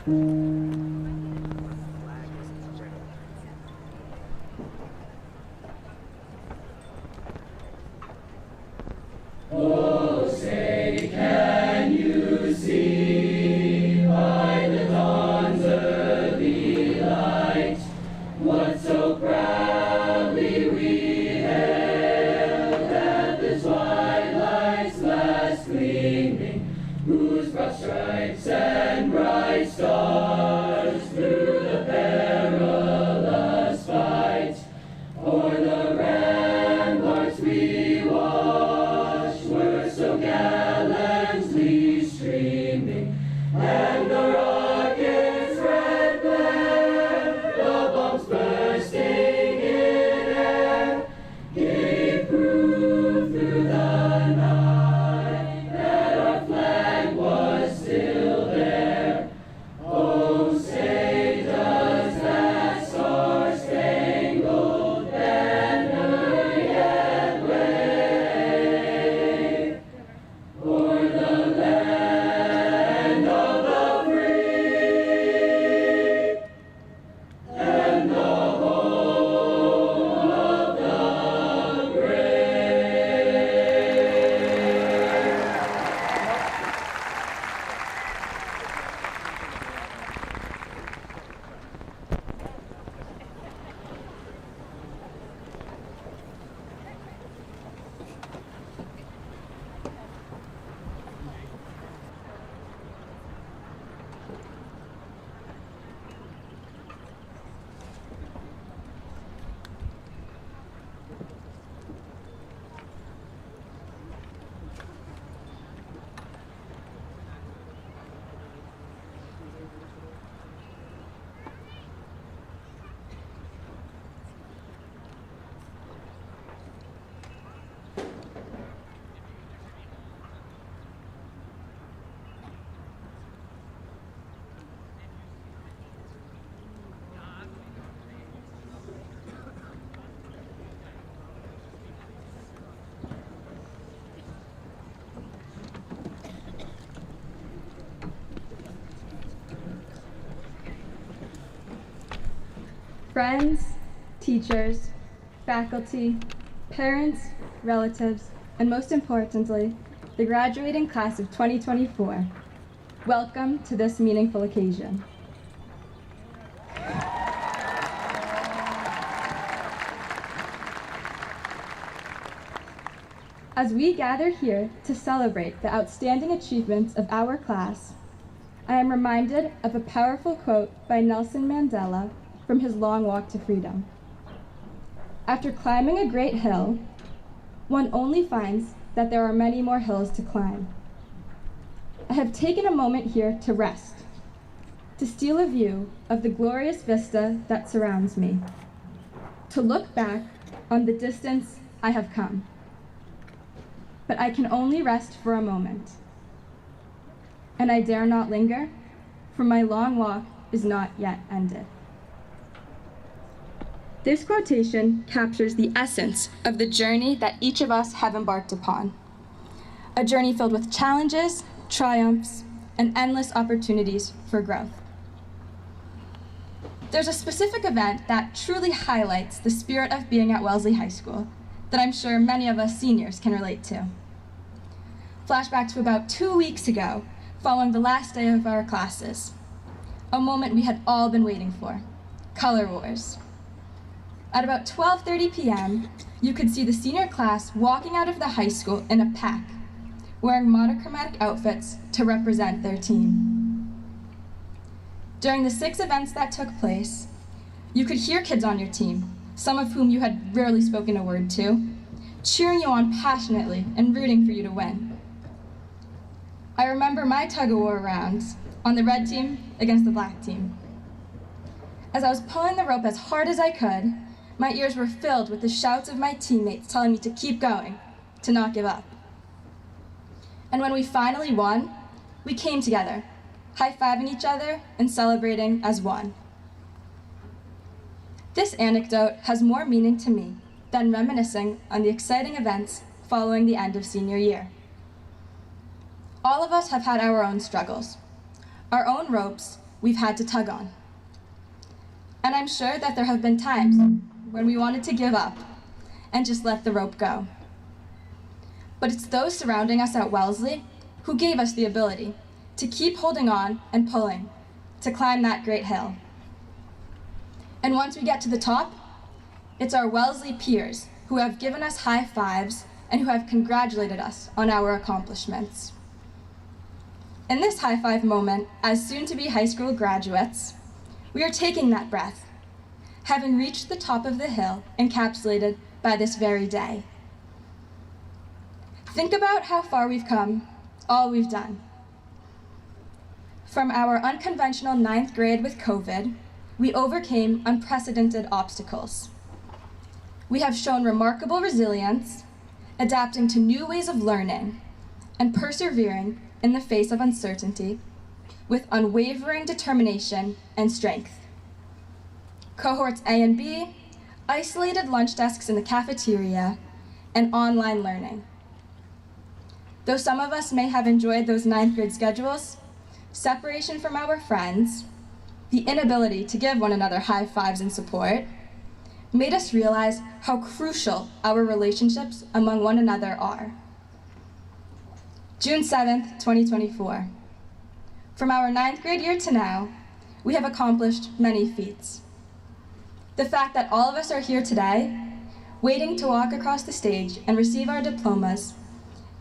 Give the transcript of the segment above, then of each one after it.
Oh, say, can you see by the dawn's early light what so proudly we hailed at the twilight's last gleaming, whose broad stripes and bright stars through the perilous fight o'er the ramparts we watched were so gallantly streaming, and the rocket's red glare, the bombs bursting in air, gave proof through the night that our flag was still there. Oh, say does that star-spangled banner yet wave o'er the land of the free and the home of the brave? Friends, teachers, faculty, parents, relatives, and most importantly, the graduating class of 2024, welcome to this meaningful occasion. As we gather here to celebrate the outstanding achievements of our class, I am reminded of a powerful quote by Nelson Mandela from his long walk to freedom. After climbing a great hill, one only finds that there are many more hills to climb. I have taken a moment here to rest, to steal a view of the glorious vista that surrounds me, to look back on the distance I have come. But I can only rest for a moment, and I dare not linger, for my long walk is not yet ended. This quotation captures the essence of the journey that each of us have embarked upon. A journey filled with challenges, triumphs, and endless opportunities for growth. There's a specific event that truly highlights the spirit of being at Wellesley High School that I'm sure many of us seniors can relate to. Flashback to about 2 weeks ago, following the last day of our classes. A moment we had all been waiting for, Color Wars. At about 12:30 p.m., you could see the senior class walking out of the high school in a pack, wearing monochromatic outfits to represent their team. During the 6 events that took place, you could hear kids on your team, some of whom you had rarely spoken a word to, cheering you on passionately and rooting for you to win. I remember my tug-of-war rounds on the red team against the black team. As I was pulling the rope as hard as I could, my ears were filled with the shouts of my teammates telling me to keep going, to not give up. And when we finally won, we came together, high-fiving each other and celebrating as one. This anecdote has more meaning to me than reminiscing on the exciting events following the end of senior year. All of us have had our own struggles, our own ropes we've had to tug on. And I'm sure that there have been times when we wanted to give up and just let the rope go. But it's those surrounding us at Wellesley who gave us the ability to keep holding on and pulling to climb that great hill. And once we get to the top, it's our Wellesley peers who have given us high fives and who have congratulated us on our accomplishments. In this high five moment, as soon-to-be high school graduates, we are taking that breath, having reached the top of the hill encapsulated by this very day. Think about how far we've come, all we've done. From our unconventional 9th grade with COVID, we overcame unprecedented obstacles. We have shown remarkable resilience, adapting to new ways of learning, and persevering in the face of uncertainty with unwavering determination and strength. Cohorts A and B, isolated lunch desks in the cafeteria, and online learning. Though some of us may have enjoyed those 9th grade schedules, separation from our friends, the inability to give one another high fives and support, made us realize how crucial our relationships among one another are. June 7th, 2024. From our 9th grade year to now, we have accomplished many feats. The fact that all of us are here today, waiting to walk across the stage and receive our diplomas,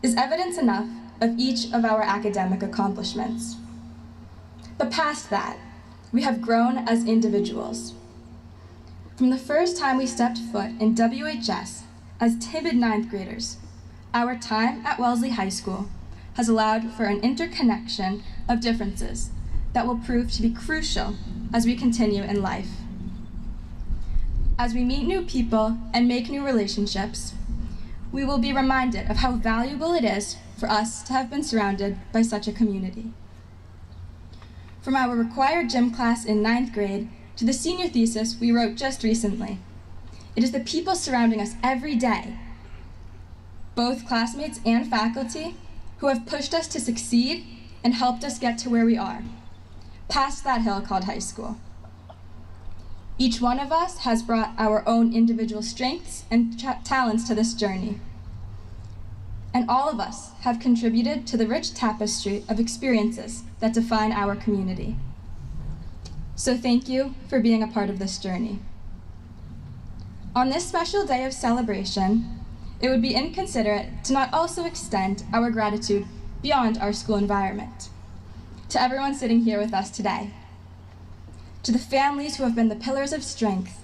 is evidence enough of each of our academic accomplishments. But past that, we have grown as individuals. From the first time we stepped foot in WHS as timid 9th graders, our time at Wellesley High School has allowed for an interconnection of differences that will prove to be crucial as we continue in life. As we meet new people and make new relationships, we will be reminded of how valuable it is for us to have been surrounded by such a community. From our required gym class in 9th grade to the senior thesis we wrote just recently, it is the people surrounding us every day, both classmates and faculty, who have pushed us to succeed and helped us get to where we are, past that hill called high school. Each one of us has brought our own individual strengths and talents to this journey. And all of us have contributed to the rich tapestry of experiences that define our community. So thank you for being a part of this journey. On this special day of celebration, it would be inconsiderate to not also extend our gratitude beyond our school environment. To everyone sitting here with us today. To the families who have been the pillars of strength,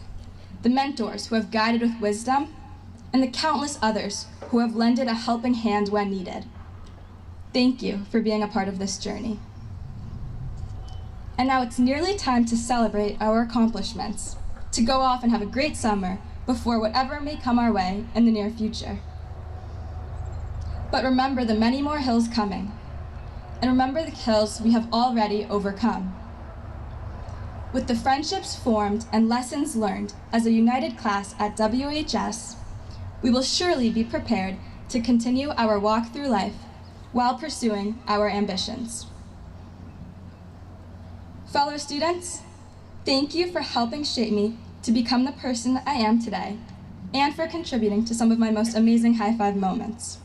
the mentors who have guided with wisdom, and the countless others who have lended a helping hand when needed. Thank you for being a part of this journey. And now it's nearly time to celebrate our accomplishments, to go off and have a great summer before whatever may come our way in the near future. But remember the many more hills coming, and remember the hills we have already overcome. With the friendships formed and lessons learned as a united class at WHS, we will surely be prepared to continue our walk through life while pursuing our ambitions. Fellow students, thank you for helping shape me to become the person I am today, and for contributing to some of my most amazing high five moments.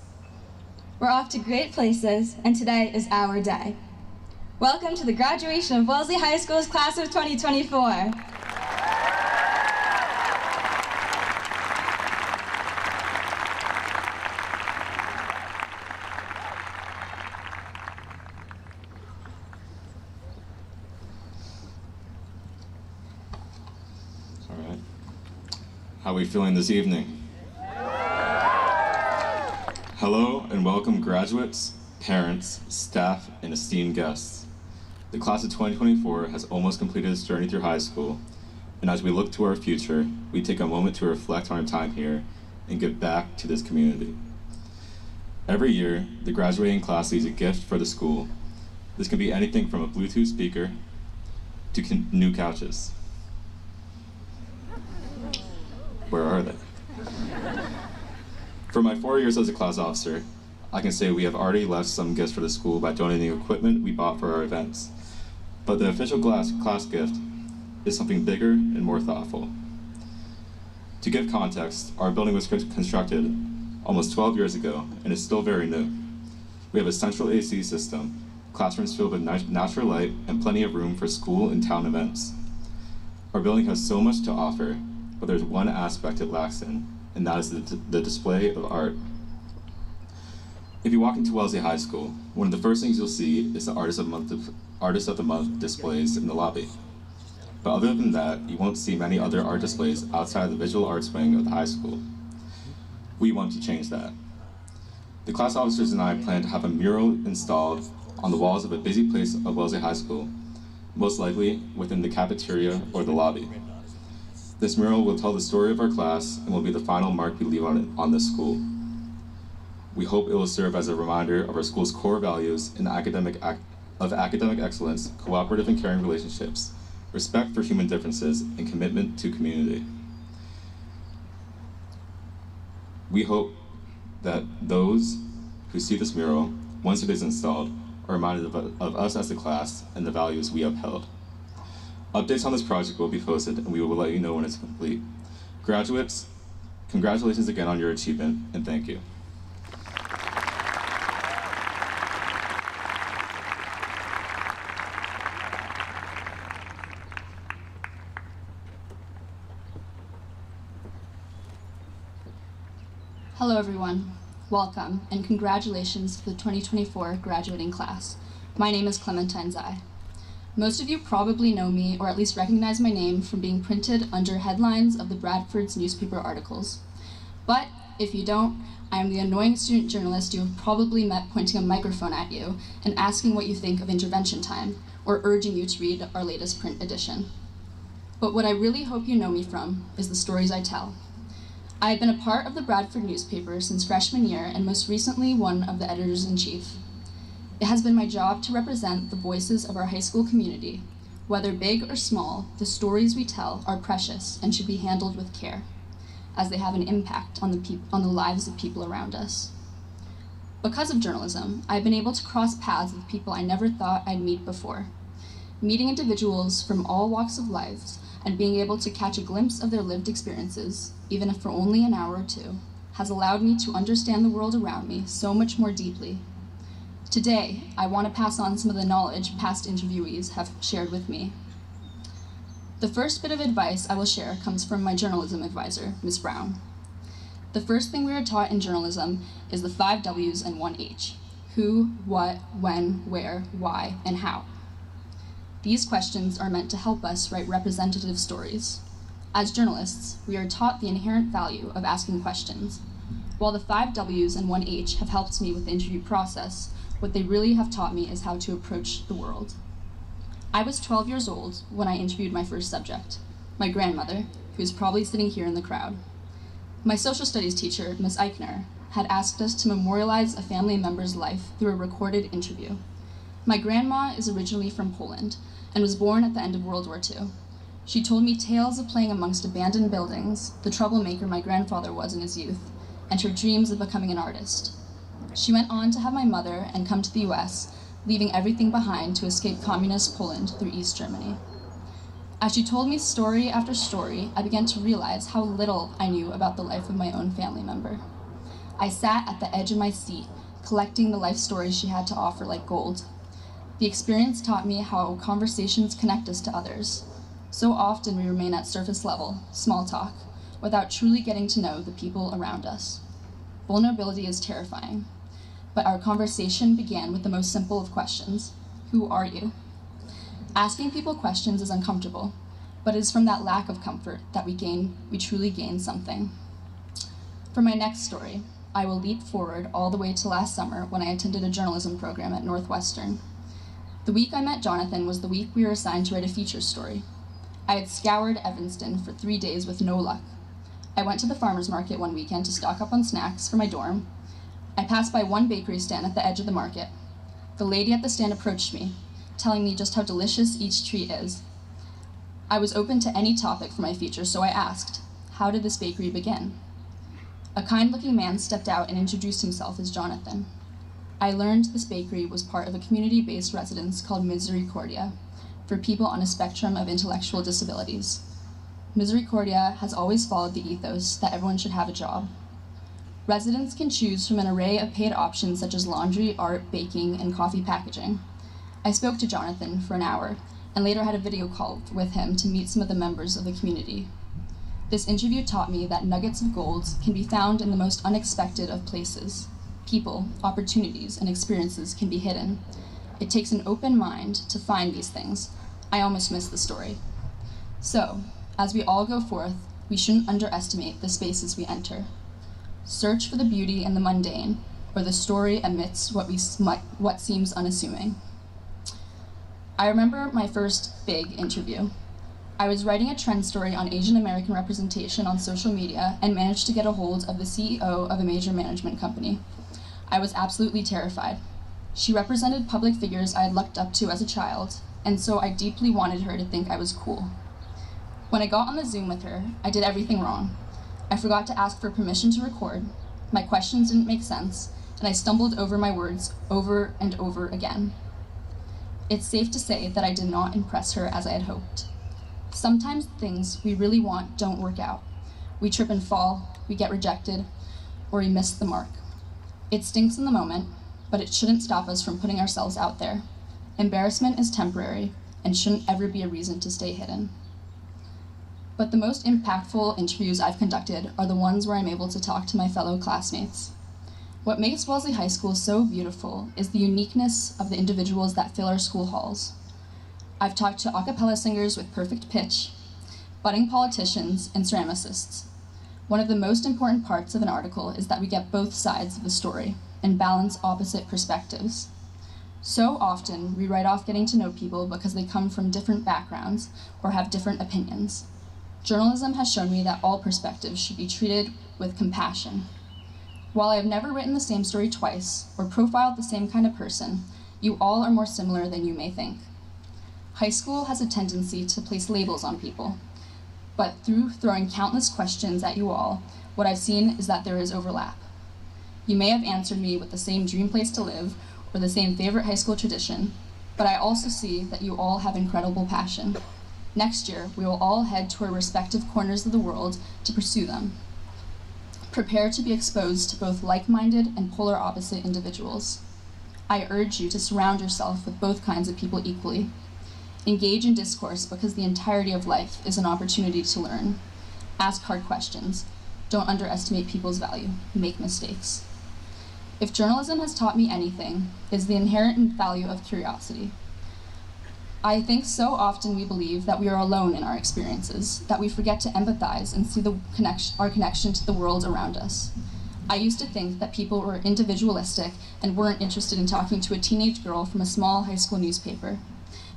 We're off to great places, and today is our day. Welcome to the graduation of Wellesley High School's class of 2024. How are we feeling this evening? Hello and welcome graduates, parents, staff, and esteemed guests. The class of 2024 has almost completed its journey through high school, and as we look to our future, we take a moment to reflect on our time here and give back to this community. Every year, the graduating class leaves a gift for the school. This can be anything from a Bluetooth speaker to new couches. Where are they? For my 4 years as a class officer, I can say we have already left some gifts for the school by donating equipment we bought for our events. But the official class gift is something bigger and more thoughtful. To give context, our building was constructed almost 12 years ago and is still very new. We have a central AC system, classrooms filled with natural light, and plenty of room for school and town events. Our building has so much to offer, but there's one aspect it lacks in, and that is the display of art. If you walk into Wellesley High School, one of the first things you'll see is the Artist of the Month displays in the lobby. But other than that, you won't see many other art displays outside the visual arts wing of the high school. We want to change that. The class officers and I plan to have a mural installed on the walls of a busy place of Wellesley High School, most likely within the cafeteria or the lobby. This mural will tell the story of our class and will be the final mark we leave on this school. We hope it will serve as a reminder of our school's core values in academic excellence, cooperative and caring relationships, respect for human differences, and commitment to community. We hope that those who see this mural, once it is installed, are reminded of us as a class and the values we upheld. Updates on this project will be posted, and we will let you know when it's complete. Graduates, congratulations again on your achievement, and thank you. Hello everyone, welcome and congratulations to the 2024 graduating class. My name is Clementine Zai. Most of you probably know me or at least recognize my name from being printed under headlines of the Bradford's newspaper articles. But if you don't, I am the annoying student journalist you have probably met pointing a microphone at you and asking what you think of Intervention Time or urging you to read our latest print edition. But what I really hope you know me from is the stories I tell. I have been a part of the Bradford newspaper since freshman year and most recently one of the editors-in-chief. It has been my job to represent the voices of our high school community. Whether big or small, the stories we tell are precious and should be handled with care, as they have an impact on the lives of people around us. Because of journalism, I've been able to cross paths with people I never thought I'd meet before. Meeting individuals from all walks of life and being able to catch a glimpse of their lived experiences, even if for only an hour or two, has allowed me to understand the world around me so much more deeply. Today, I want to pass on some of the knowledge past interviewees have shared with me. The first bit of advice I will share comes from my journalism advisor, Ms. Brown. The first thing we are taught in journalism is the 5 W's and 1 H: who, what, when, where, why, and how. These questions are meant to help us write representative stories. As journalists, we are taught the inherent value of asking questions. While the 5 W's and 1 H have helped me with the interview process, what they really have taught me is how to approach the world. I was 12 years old when I interviewed my first subject, my grandmother, who is probably sitting here in the crowd. My social studies teacher, Ms. Eichner, had asked us to memorialize a family member's life through a recorded interview. My grandma is originally from Poland and was born at the end of World War II. She told me tales of playing amongst abandoned buildings, the troublemaker my grandfather was in his youth, and her dreams of becoming an artist. She went on to have my mother and come to the US, leaving everything behind to escape communist Poland through East Germany. As she told me story after story, I began to realize how little I knew about the life of my own family member. I sat at the edge of my seat, collecting the life stories she had to offer like gold. The experience taught me how conversations connect us to others. So often we remain at surface level, small talk, without truly getting to know the people around us. Vulnerability is terrifying, but our conversation began with the most simple of questions: who are you? Asking people questions is uncomfortable, but it is from that lack of comfort that we truly gain something. For my next story, I will leap forward all the way to last summer when I attended a journalism program at Northwestern. The week I met Jonathan was the week we were assigned to write a feature story. I had scoured Evanston for 3 days with no luck. I went to the farmer's market one weekend to stock up on snacks for my dorm. I passed by one bakery stand at the edge of the market. The lady at the stand approached me, telling me just how delicious each treat is. I was open to any topic for my feature, so I asked, how did this bakery begin? A kind-looking man stepped out and introduced himself as Jonathan. I learned this bakery was part of a community-based residence called Misericordia, for people on a spectrum of intellectual disabilities. Misericordia has always followed the ethos that everyone should have a job. Residents can choose from an array of paid options such as laundry, art, baking, and coffee packaging. I spoke to Jonathan for an hour and later had a video call with him to meet some of the members of the community. This interview taught me that nuggets of gold can be found in the most unexpected of places. People, opportunities, and experiences can be hidden. It takes an open mind to find these things. I almost missed the story. So, as we all go forth, we shouldn't underestimate the spaces we enter. Search for the beauty in the mundane, or the story amidst what seems unassuming. I remember my first big interview. I was writing a trend story on Asian American representation on social media and managed to get a hold of the CEO of a major management company. I was absolutely terrified. She represented public figures I had looked up to as a child, and so I deeply wanted her to think I was cool. When I got on the Zoom with her, I did everything wrong. I forgot to ask for permission to record, my questions didn't make sense, and I stumbled over my words over and over again. It's safe to say that I did not impress her as I had hoped. Sometimes things we really want don't work out. We trip and fall, we get rejected, or we miss the mark. It stinks in the moment, but it shouldn't stop us from putting ourselves out there. Embarrassment is temporary and shouldn't ever be a reason to stay hidden. But the most impactful interviews I've conducted are the ones where I'm able to talk to my fellow classmates. What makes Wellesley High School so beautiful is the uniqueness of the individuals that fill our school halls. I've talked to a cappella singers with perfect pitch, budding politicians, and ceramicists. One of the most important parts of an article is that we get both sides of the story and balance opposite perspectives. So often, we write off getting to know people because they come from different backgrounds or have different opinions. Journalism has shown me that all perspectives should be treated with compassion. While I have never written the same story twice or profiled the same kind of person, you all are more similar than you may think. High school has a tendency to place labels on people, but through throwing countless questions at you all, what I've seen is that there is overlap. You may have answered me with the same dream place to live or the same favorite high school tradition, but I also see that you all have incredible passion. Next year, we will all head to our respective corners of the world to pursue them. Prepare to be exposed to both like-minded and polar opposite individuals. I urge you to surround yourself with both kinds of people equally. Engage in discourse because the entirety of life is an opportunity to learn. Ask hard questions. Don't underestimate people's value. Make mistakes. If journalism has taught me anything, it's the inherent value of curiosity. I think so often we believe that we are alone in our experiences, that we forget to empathize and see our connection to the world around us. I used to think that people were individualistic and weren't interested in talking to a teenage girl from a small high school newspaper.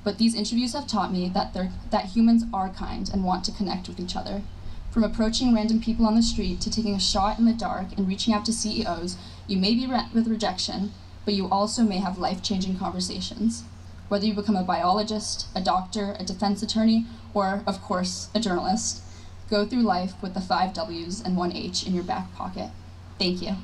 But these interviews have taught me that humans are kind and want to connect with each other. From approaching random people on the street to taking a shot in the dark and reaching out to CEOs, you may be met with rejection, but you also may have life-changing conversations. Whether you become a biologist, a doctor, a defense attorney, or, of course, a journalist, go through life with the 5 W's and 1 H in your back pocket. Thank you.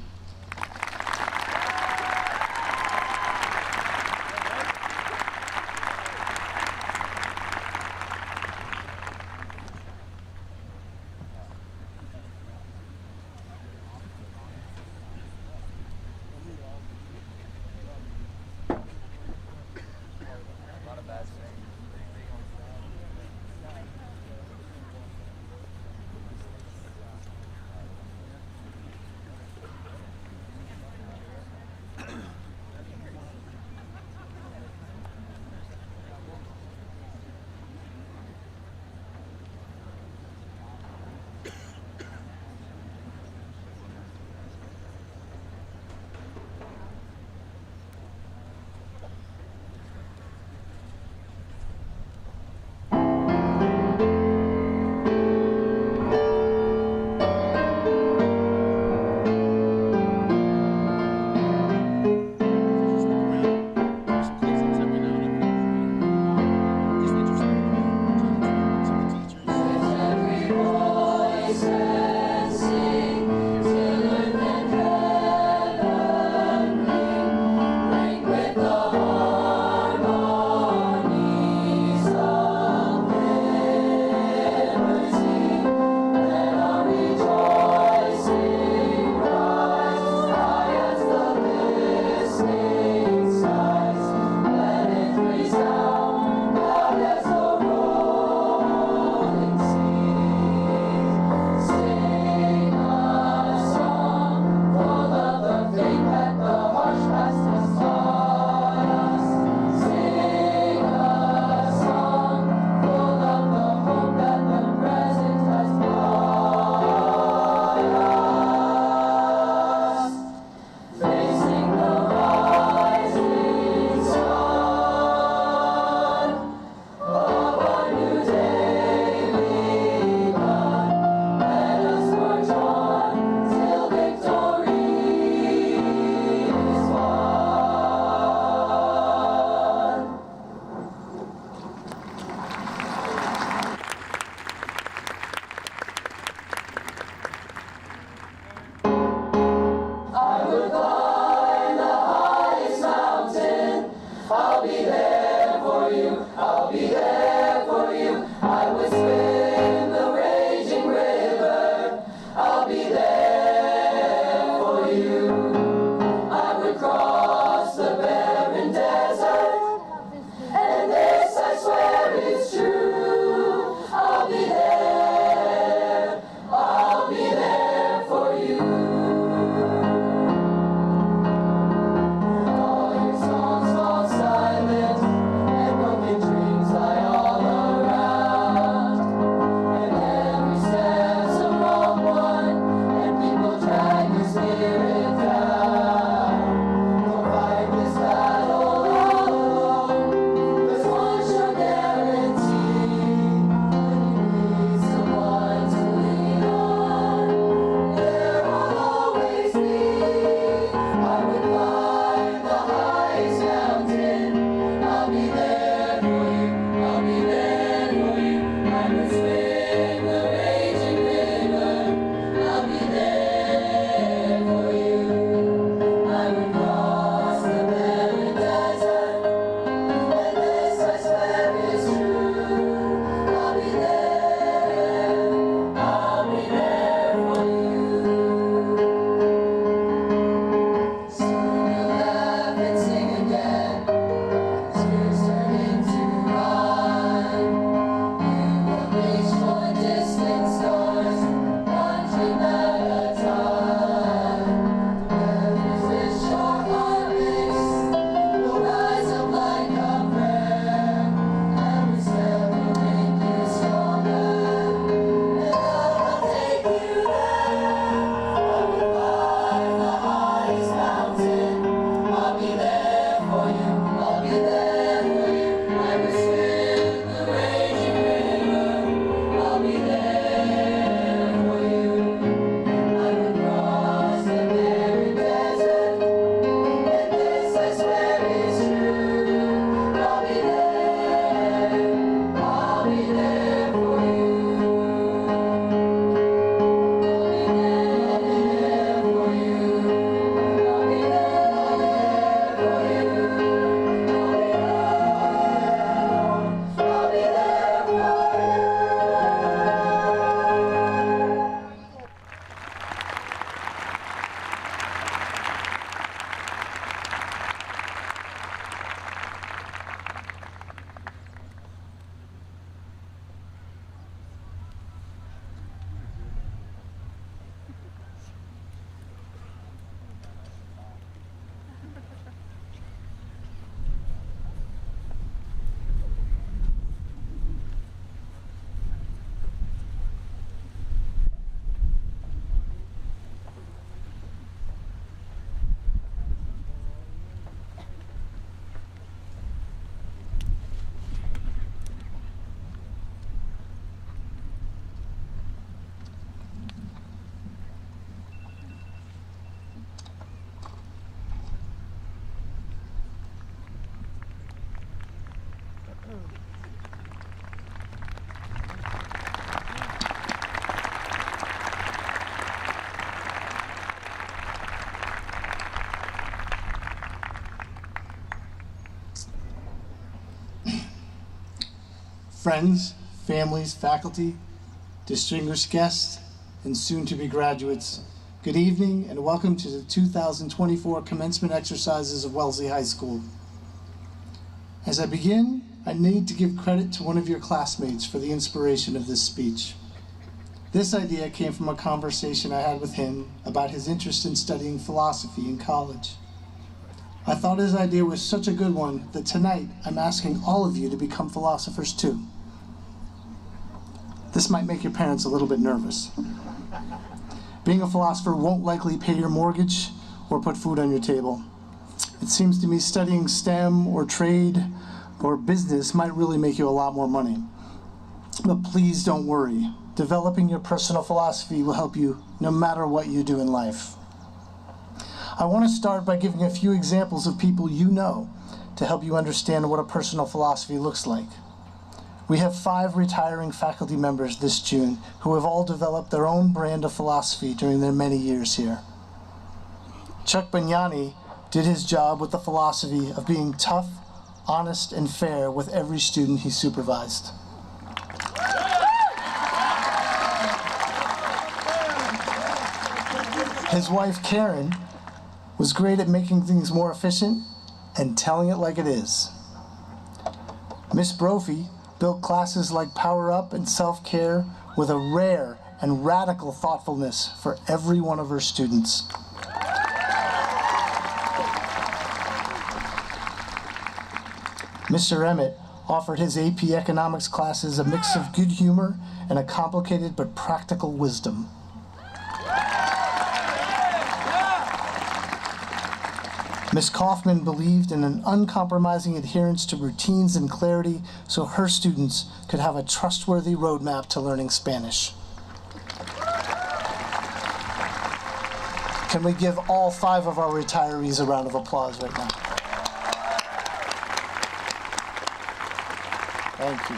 friends, families, faculty, distinguished guests, and soon-to-be graduates, good evening and welcome to the 2024 commencement exercises of Wellesley High School. As I begin, I need to give credit to one of your classmates for the inspiration of this speech. This idea came from a conversation I had with him about his interest in studying philosophy in college. I thought his idea was such a good one that tonight I'm asking all of you to become philosophers too. This might make your parents a little bit nervous. Being a philosopher won't likely pay your mortgage or put food on your table. It seems to me studying STEM or trade or business might really make you a lot more money. But please don't worry. Developing your personal philosophy will help you no matter what you do in life. I want to start by giving a few examples of people you know to help you understand what a personal philosophy looks like. We have 5 retiring faculty members this June who have all developed their own brand of philosophy during their many years here. Chuck Bignani did his job with the philosophy of being tough, honest, and fair with every student he supervised. His wife, Karen, was great at making things more efficient and telling it like it is. Miss Brophy built classes like Power Up and Self-Care with a rare and radical thoughtfulness for every one of her students. Mr. Emmett offered his AP Economics classes a mix of good humor and a complicated but practical wisdom. Ms. Kaufman believed in an uncompromising adherence to routines and clarity so her students could have a trustworthy roadmap to learning Spanish. Can we give all 5 of our retirees a round of applause right now? Thank you.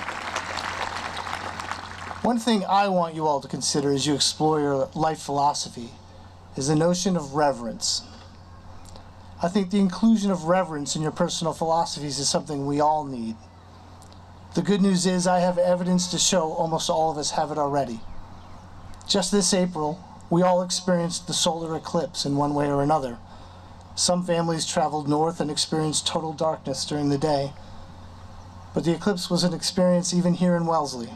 One thing I want you all to consider as you explore your life philosophy is the notion of reverence. I think the inclusion of reverence in your personal philosophies is something we all need. The good news is I have evidence to show almost all of us have it already. Just this April, we all experienced the solar eclipse in one way or another. Some families traveled north and experienced total darkness during the day. But the eclipse was an experience even here in Wellesley.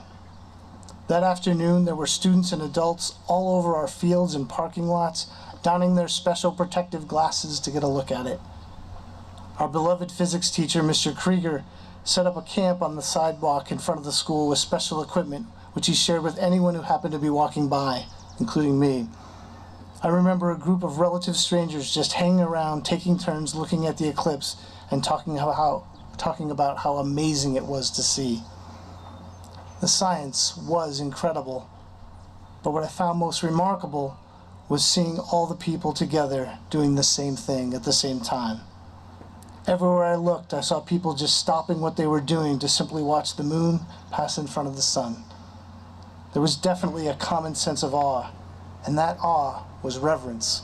That afternoon, there were students and adults all over our fields and parking lots, donning their special protective glasses to get a look at it. Our beloved physics teacher, Mr. Krieger, set up a camp on the sidewalk in front of the school with special equipment, which he shared with anyone who happened to be walking by, including me. I remember a group of relative strangers just hanging around, taking turns looking at the eclipse and talking about how amazing it was to see. The science was incredible, but what I found most remarkable was seeing all the people together doing the same thing at the same time. Everywhere I looked, I saw people just stopping what they were doing to simply watch the moon pass in front of the sun. There was definitely a common sense of awe, and that awe was reverence.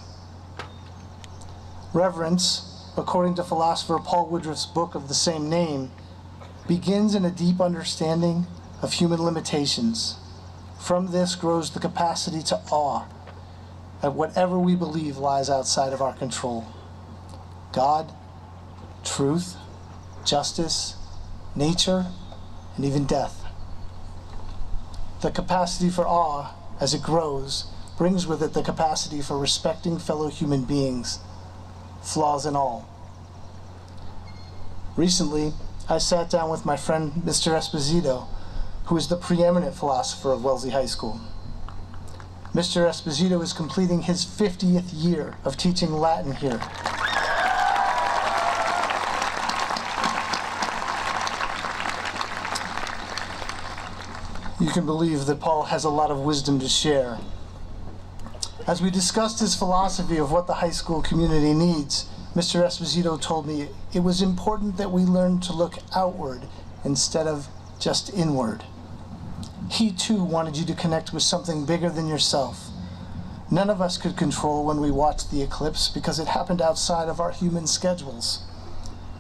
Reverence, according to philosopher Paul Woodruff's book of the same name, begins in a deep understanding of human limitations. From this grows the capacity to awe at whatever we believe lies outside of our control. God, truth, justice, nature, and even death. The capacity for awe, as it grows, brings with it the capacity for respecting fellow human beings, flaws and all. Recently, I sat down with my friend Mr. Esposito, who is the preeminent philosopher of Wellesley High School. Mr. Esposito is completing his 50th year of teaching Latin here. You can believe that Paul has a lot of wisdom to share. As we discussed his philosophy of what the high school community needs, Mr. Esposito told me it was important that we learn to look outward instead of just inward. He too wanted you to connect with something bigger than yourself. None of us could control when we watched the eclipse because it happened outside of our human schedules.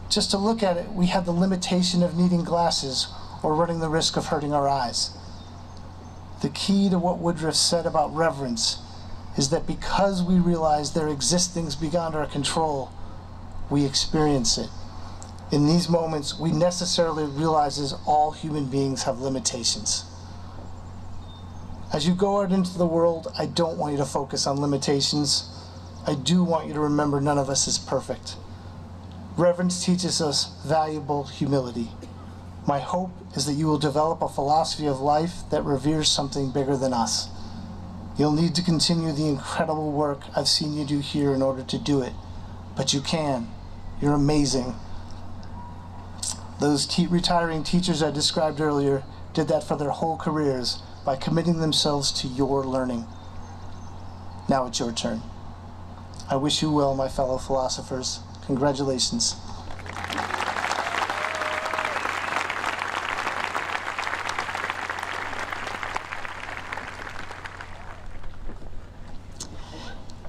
Just to look at it, we had the limitation of needing glasses or running the risk of hurting our eyes. The key to what Woodruff said about reverence is that because we realize there exist things beyond our control, we experience it. In these moments, we necessarily realize all human beings have limitations. As you go out into the world, I don't want you to focus on limitations. I do want you to remember none of us is perfect. Reverence teaches us valuable humility. My hope is that you will develop a philosophy of life that reveres something bigger than us. You'll need to continue the incredible work I've seen you do here in order to do it, but you can. You're amazing. Those retiring teachers I described earlier did that for their whole careers by committing themselves to your learning. Now it's your turn. I wish you well, my fellow philosophers. Congratulations.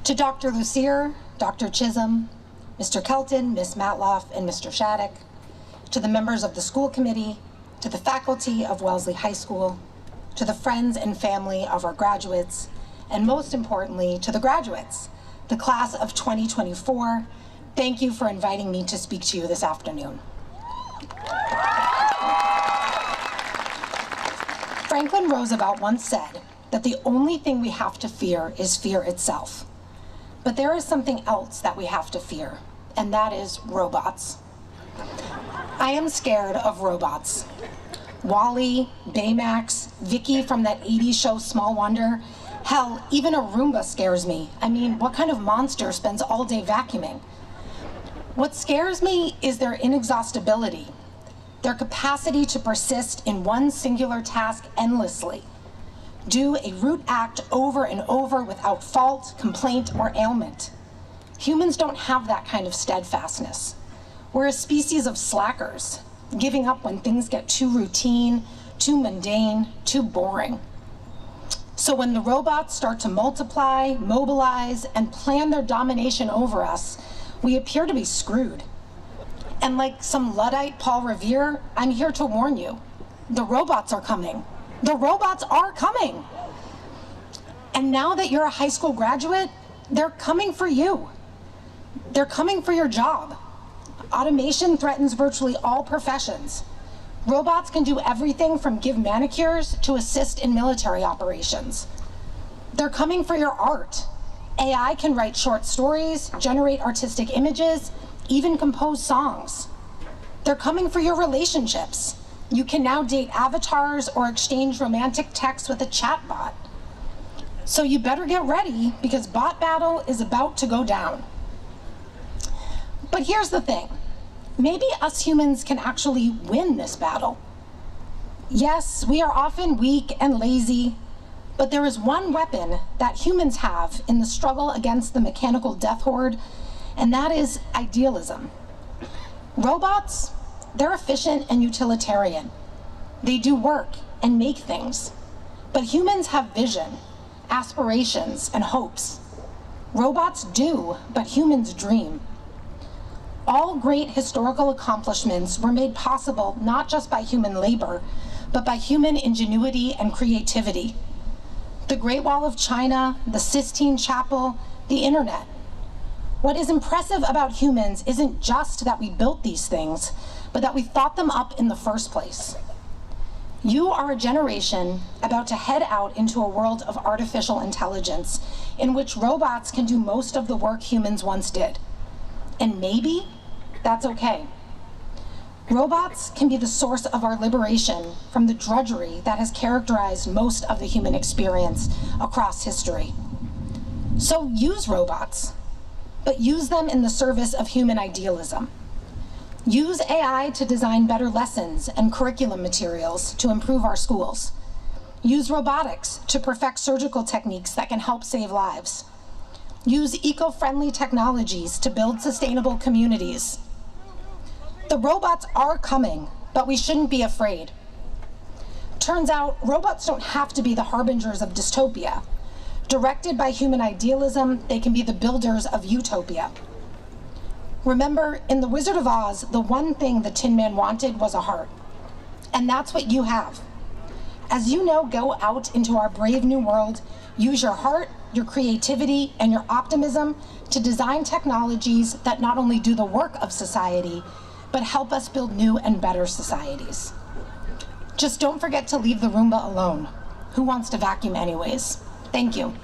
To Dr. Lucier, Dr. Chisholm, Mr. Kelton, Ms. Matloff, and Mr. Shattuck, to the members of the school committee, to the faculty of Wellesley High School, to the friends and family of our graduates, and most importantly, to the graduates, the class of 2024, thank you for inviting me to speak to you this afternoon. Franklin Roosevelt once said that the only thing we have to fear is fear itself. But there is something else that we have to fear, and that is robots. I am scared of robots. Wall-E, Baymax, Vicky from that 80s show Small Wonder. Hell, even a Roomba scares me. I mean, what kind of monster spends all day vacuuming? What scares me is their inexhaustibility, their capacity to persist in one singular task endlessly, do a root act over and over without fault, complaint, or ailment. Humans don't have that kind of steadfastness. We're a species of slackers, giving up when things get too routine, too mundane, too boring. So when the robots start to multiply, mobilize, and plan their domination over us, we appear to be screwed. And like some Luddite Paul Revere, I'm here to warn you, the robots are coming. The robots are coming. And now that you're a high school graduate, they're coming for you. They're coming for your job. Automation threatens virtually all professions. Robots can do everything from give manicures to assist in military operations. They're coming for your art. AI can write short stories, generate artistic images, even compose songs. They're coming for your relationships. You can now date avatars or exchange romantic texts with a chatbot. So you better get ready because bot battle is about to go down. But here's the thing. Maybe us humans can actually win this battle. Yes, we are often weak and lazy, but there is one weapon that humans have in the struggle against the mechanical death horde, and that is idealism. Robots, they're efficient and utilitarian. They do work and make things. But humans have vision, aspirations, and hopes. Robots do, but humans dream. All great historical accomplishments were made possible not just by human labor, but by human ingenuity and creativity. The Great Wall of China, the Sistine Chapel, the internet. What is impressive about humans isn't just that we built these things, but that we thought them up in the first place. You are a generation about to head out into a world of artificial intelligence in which robots can do most of the work humans once did. And maybe that's okay. Robots can be the source of our liberation from the drudgery that has characterized most of the human experience across history. So use robots, but use them in the service of human idealism. Use AI to design better lessons and curriculum materials to improve our schools. Use robotics to perfect surgical techniques that can help save lives. Use eco-friendly technologies to build sustainable communities. The robots are coming, but we shouldn't be afraid. Turns out, robots don't have to be the harbingers of dystopia. Directed by human idealism, they can be the builders of utopia. Remember, in The Wizard of Oz, the one thing the Tin Man wanted was a heart. And that's what you have. As you now go out into our brave new world, use your heart, your creativity, and your optimism to design technologies that not only do the work of society, but help us build new and better societies. Just don't forget to leave the Roomba alone. Who wants to vacuum anyways? Thank you.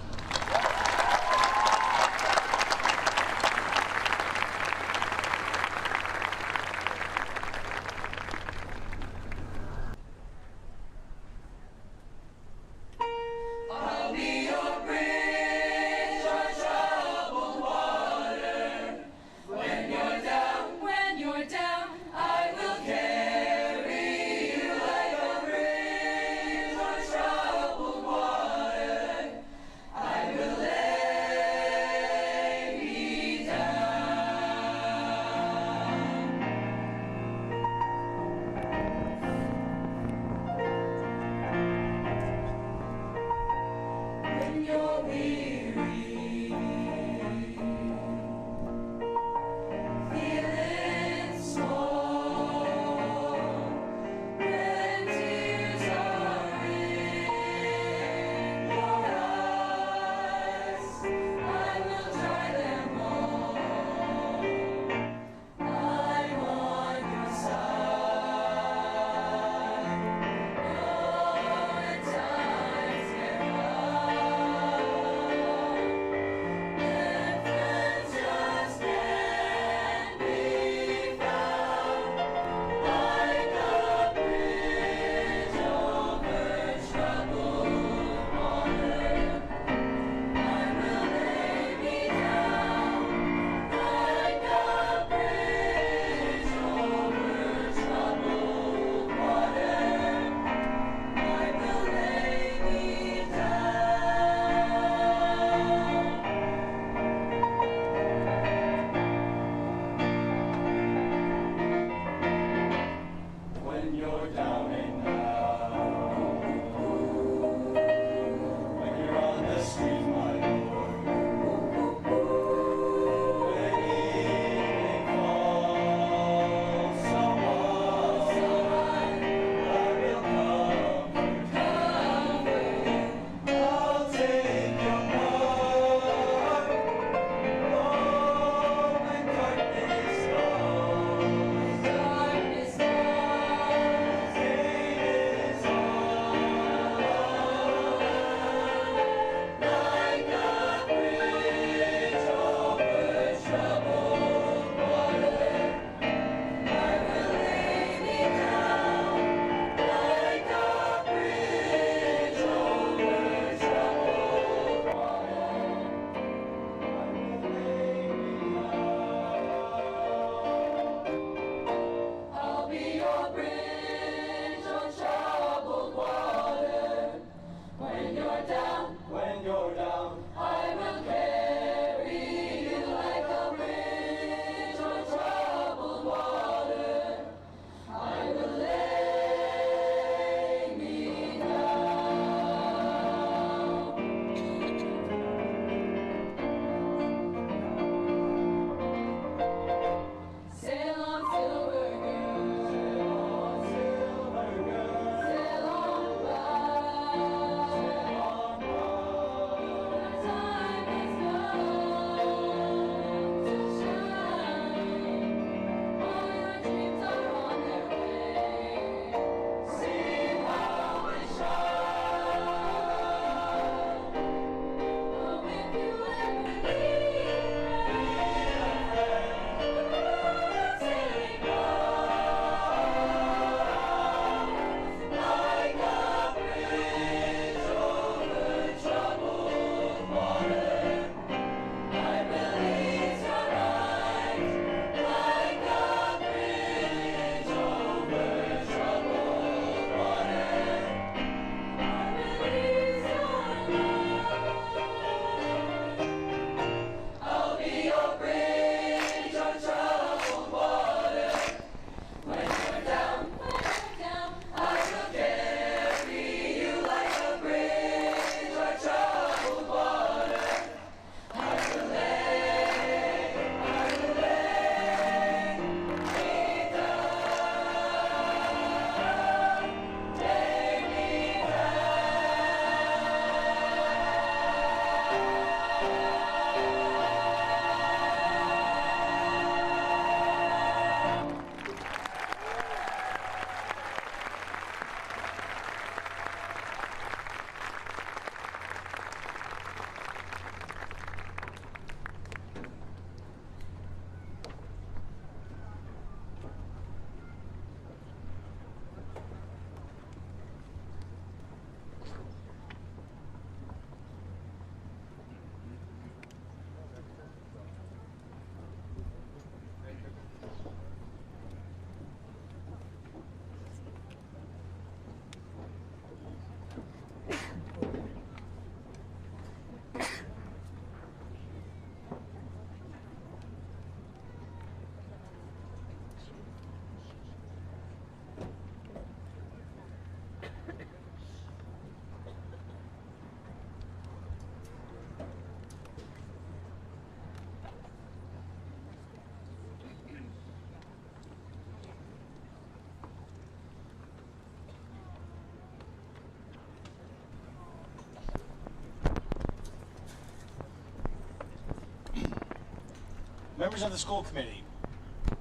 members of the school committee,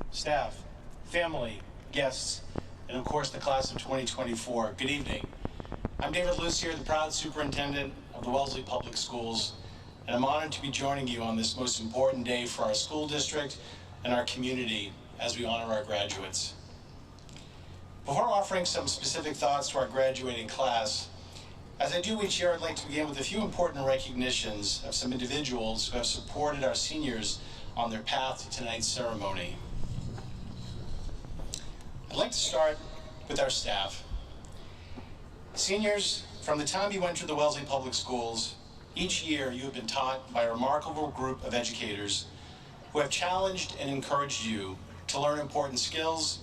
staff, family, guests, and of course the class of 2024, good evening. I'm David Lucier, the proud superintendent of the Wellesley Public Schools, and I'm honored to be joining you on this most important day for our school district and our community as we honor our graduates. Before offering some specific thoughts to our graduating class, as I do each year, I'd like to begin with a few important recognitions of some individuals who have supported our seniors on their path to tonight's ceremony. I'd like to start with our staff. Seniors, from the time you entered the Wellesley Public Schools, each year you have been taught by a remarkable group of educators who have challenged and encouraged you to learn important skills,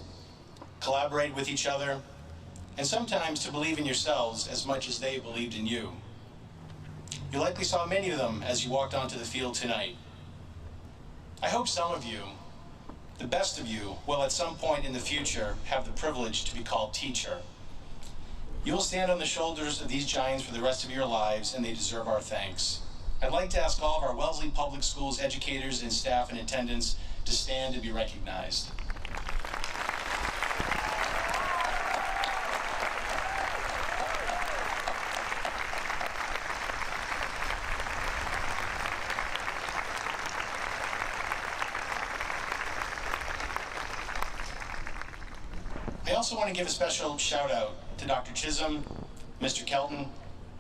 collaborate with each other, and sometimes to believe in yourselves as much as they believed in you. You likely saw many of them as you walked onto the field tonight. I hope some of you, the best of you, will at some point in the future have the privilege to be called teacher. You will stand on the shoulders of these giants for the rest of your lives, and they deserve our thanks. I'd like to ask all of our Wellesley Public Schools educators and staff in attendance to stand and be recognized. I also want to give a special shout out to Dr. Chisholm, Mr. Kelton,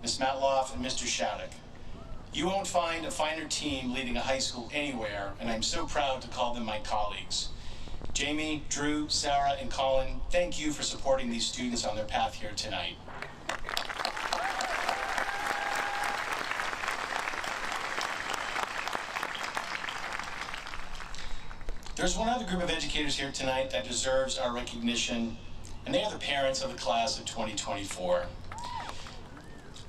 Ms. Matloff, and Mr. Shattuck. You won't find a finer team leading a high school anywhere, and I'm so proud to call them my colleagues. Jamie, Drew, Sarah, and Colin, thank you for supporting these students on their path here tonight. There's one other group of educators here tonight that deserves our recognition, and they are the parents of the class of 2024.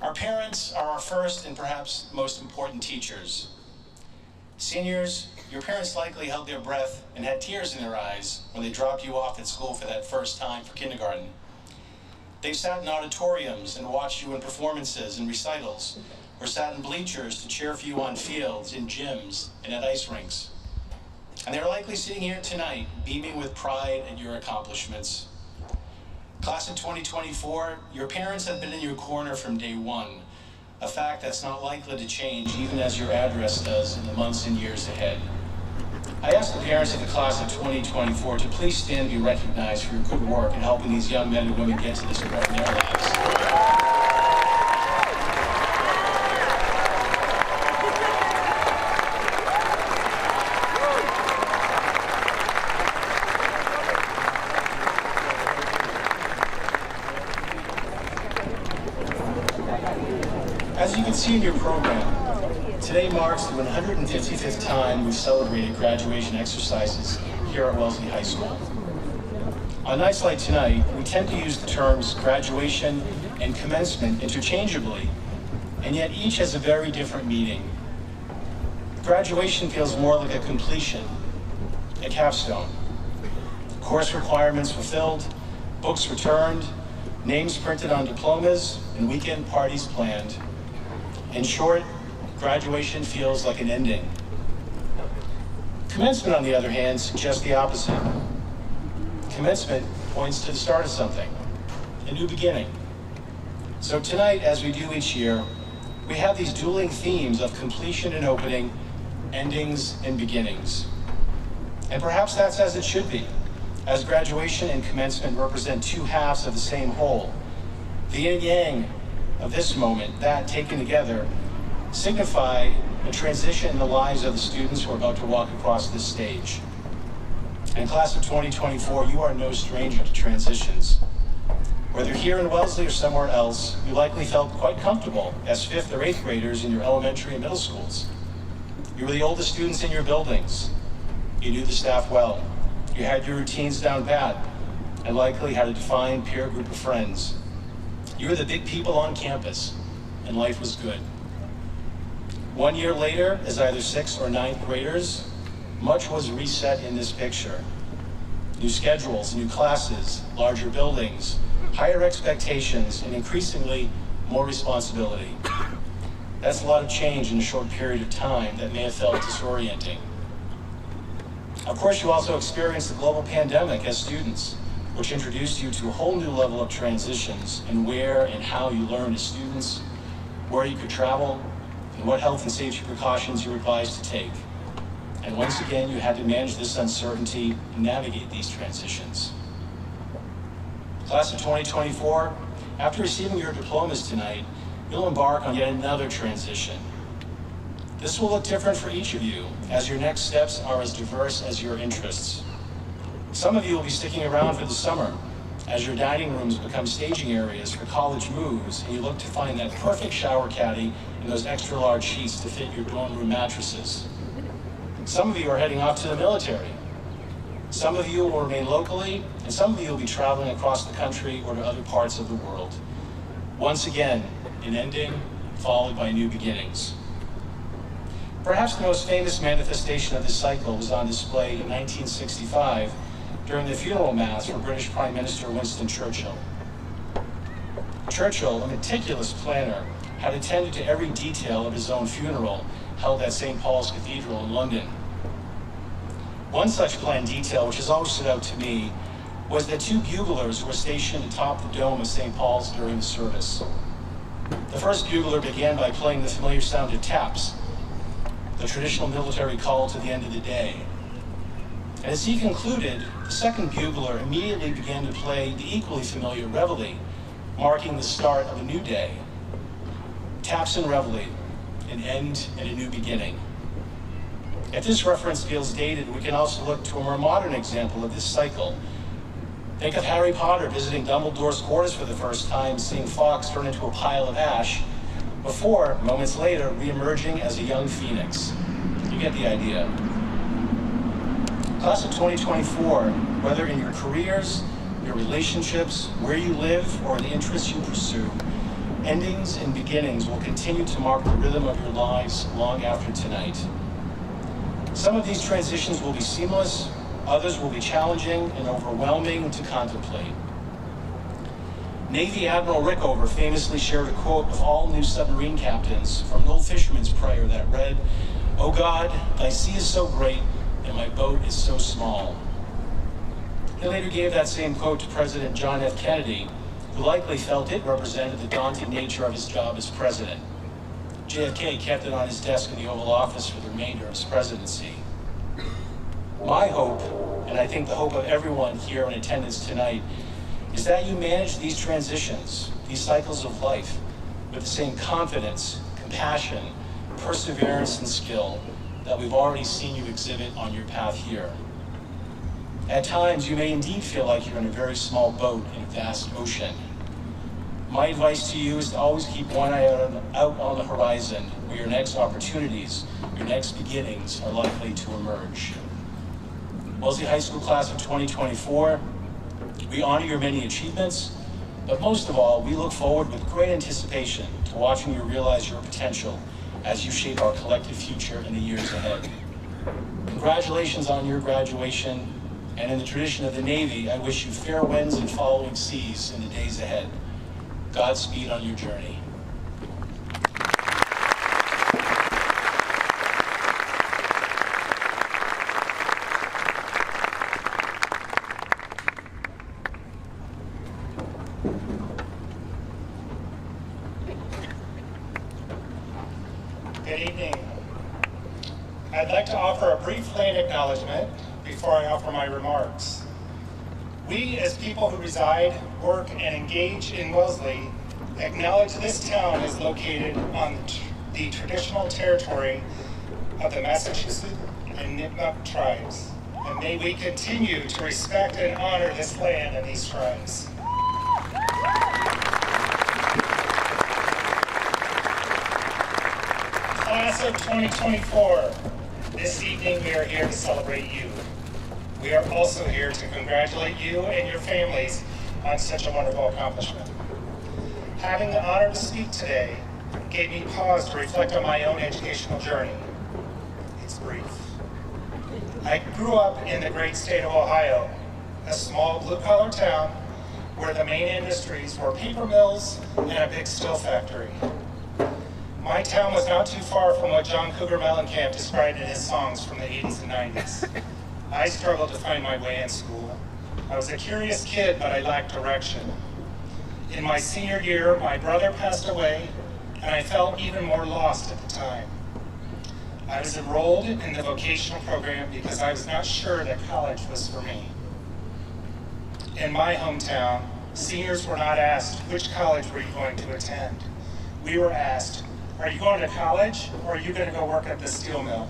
Our parents are our first and perhaps most important teachers. Seniors, your parents likely held their breath and had tears in their eyes when they dropped you off at school for that first time for kindergarten. They've sat in auditoriums and watched you in performances and recitals, or sat in bleachers to cheer for you on fields, in gyms, and at ice rinks. And they're likely sitting here tonight, beaming with pride at your accomplishments. Class of 2024, your parents have been in your corner from day one, a fact that's not likely to change even as your address does in the months and years ahead. I ask the parents of the class of 2024 to please stand and be recognized for your good work in helping these young men and women get to this point in their lives. As you can see in your program, today marks the 155th time we've celebrated graduation exercises here at Wellesley High School. On nights like tonight, we tend to use the terms graduation and commencement interchangeably, and yet each has a very different meaning. Graduation feels more like a completion, a capstone. Course requirements fulfilled, books returned, names printed on diplomas, and weekend parties planned. In short, graduation feels like an ending. Commencement, on the other hand, suggests the opposite. Commencement points to the start of something, a new beginning. So tonight, as we do each year, we have these dueling themes of completion and opening, endings and beginnings. And perhaps that's as it should be, as graduation and commencement represent two halves of the same whole. The yin and yang of this moment, that taken together, signify a transition in the lives of the students who are about to walk across this stage. And class of 2024, you are no stranger to transitions. Whether here in Wellesley or somewhere else, you likely felt quite comfortable as 5th or 8th graders in your elementary and middle schools. You were the oldest students in your buildings. You knew the staff well. You had your routines down pat, and likely had a defined peer group of friends. You were the big people on campus, and life was good. 1 year later, as either 6th or 9th graders, much was reset in this picture. New schedules, new classes, larger buildings, higher expectations, and increasingly more responsibility. That's a lot of change in a short period of time that may have felt disorienting. Of course, you also experienced the global pandemic as students, which introduced you to a whole new level of transitions in where and how you learned as students, where you could travel, and what health and safety precautions you were advised to take. And once again, you had to manage this uncertainty and navigate these transitions. Class of 2024, after receiving your diplomas tonight, you'll embark on yet another transition. This will look different for each of you, as your next steps are as diverse as your interests. Some of you will be sticking around for the summer, as your dining rooms become staging areas for college moves, and you look to find that perfect shower caddy and those extra large sheets to fit your dorm room mattresses. Some of you are heading off to the military. Some of you will remain locally, and some of you will be traveling across the country or to other parts of the world. Once again, an ending followed by new beginnings. Perhaps the most famous manifestation of this cycle was on display in 1965 during the funeral mass for British Prime Minister Winston Churchill. Churchill, a meticulous planner, had attended to every detail of his own funeral held at St. Paul's Cathedral in London. One such planned detail, which has always stood out to me, was that two buglers were stationed atop the dome of St. Paul's during the service. The first bugler began by playing the familiar sound of taps, the traditional military call to the end of the day. And as he concluded, the second bugler immediately began to play the equally familiar reveille, marking the start of a new day. Taps and reveille, an end and a new beginning. If this reference feels dated, we can also look to a more modern example of this cycle. Think of Harry Potter visiting Dumbledore's quarters for the first time, seeing Fawkes turn into a pile of ash, before, moments later, re-emerging as a young phoenix. You get the idea. Class of 2024, whether in your careers, your relationships, where you live, or the interests you pursue, endings and beginnings will continue to mark the rhythm of your lives long after tonight. Some of these transitions will be seamless, others will be challenging and overwhelming to contemplate. Navy Admiral Rickover famously shared a quote of all new submarine captains from an old fisherman's prayer that read, "O God, thy sea is so great, and my boat is so small." He later gave that same quote to President John F. Kennedy, who likely felt it represented the daunting nature of his job as president. JFK kept it on his desk in the Oval Office for the remainder of his presidency. My hope, and I think the hope of everyone here in attendance tonight, is that you manage these transitions, these cycles of life, with the same confidence, compassion, perseverance, and skill that we've already seen you exhibit on your path here. At times, you may indeed feel like you're in a very small boat in a vast ocean. My advice to you is to always keep one eye out on the horizon, where your next opportunities, your next beginnings are likely to emerge. Wellesley High School Class of 2024, we honor your many achievements, but most of all, we look forward with great anticipation to watching you realize your potential as you shape our collective future in the years ahead. Congratulations on your graduation, and in the tradition of the Navy, I wish you fair winds and following seas in the days ahead. Godspeed on your journey. Good evening. I'd like to offer a brief land acknowledgement before I offer my remarks. We, as people who reside, work, and engage in Wellesley, acknowledge this town is located on the traditional territory of the Massachusetts and Nipmuc tribes, and may we continue to respect and honor this land and these tribes. Class of 2024, this evening we are here to celebrate you. We are also here to congratulate you and your families on such a wonderful accomplishment. Having the honor to speak today gave me pause to reflect on my own educational journey. It's brief. I grew up in the great state of Ohio, a small blue-collar town where the main industries were paper mills and a big steel factory. My town was not too far from what John Cougar Mellencamp described in his songs from the 80s and 90s. I struggled to find my way in school. I was a curious kid, but I lacked direction. In my senior year, my brother passed away, and I felt even more lost at the time. I was enrolled in the vocational program because I was not sure that college was for me. In my hometown, seniors were not asked, which college were you going to attend? We were asked, are you going to college, or are you going to go work at the steel mill?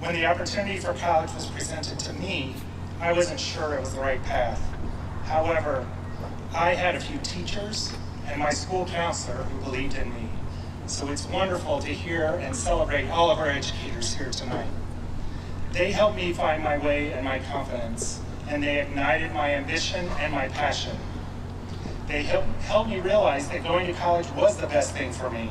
When the opportunity for college was presented to me, I wasn't sure it was the right path. However, I had a few teachers and my school counselor who believed in me. So it's wonderful to hear and celebrate all of our educators here tonight. They helped me find my way and my confidence, and they ignited my ambition and my passion. They helped me realize that going to college was the best thing for me.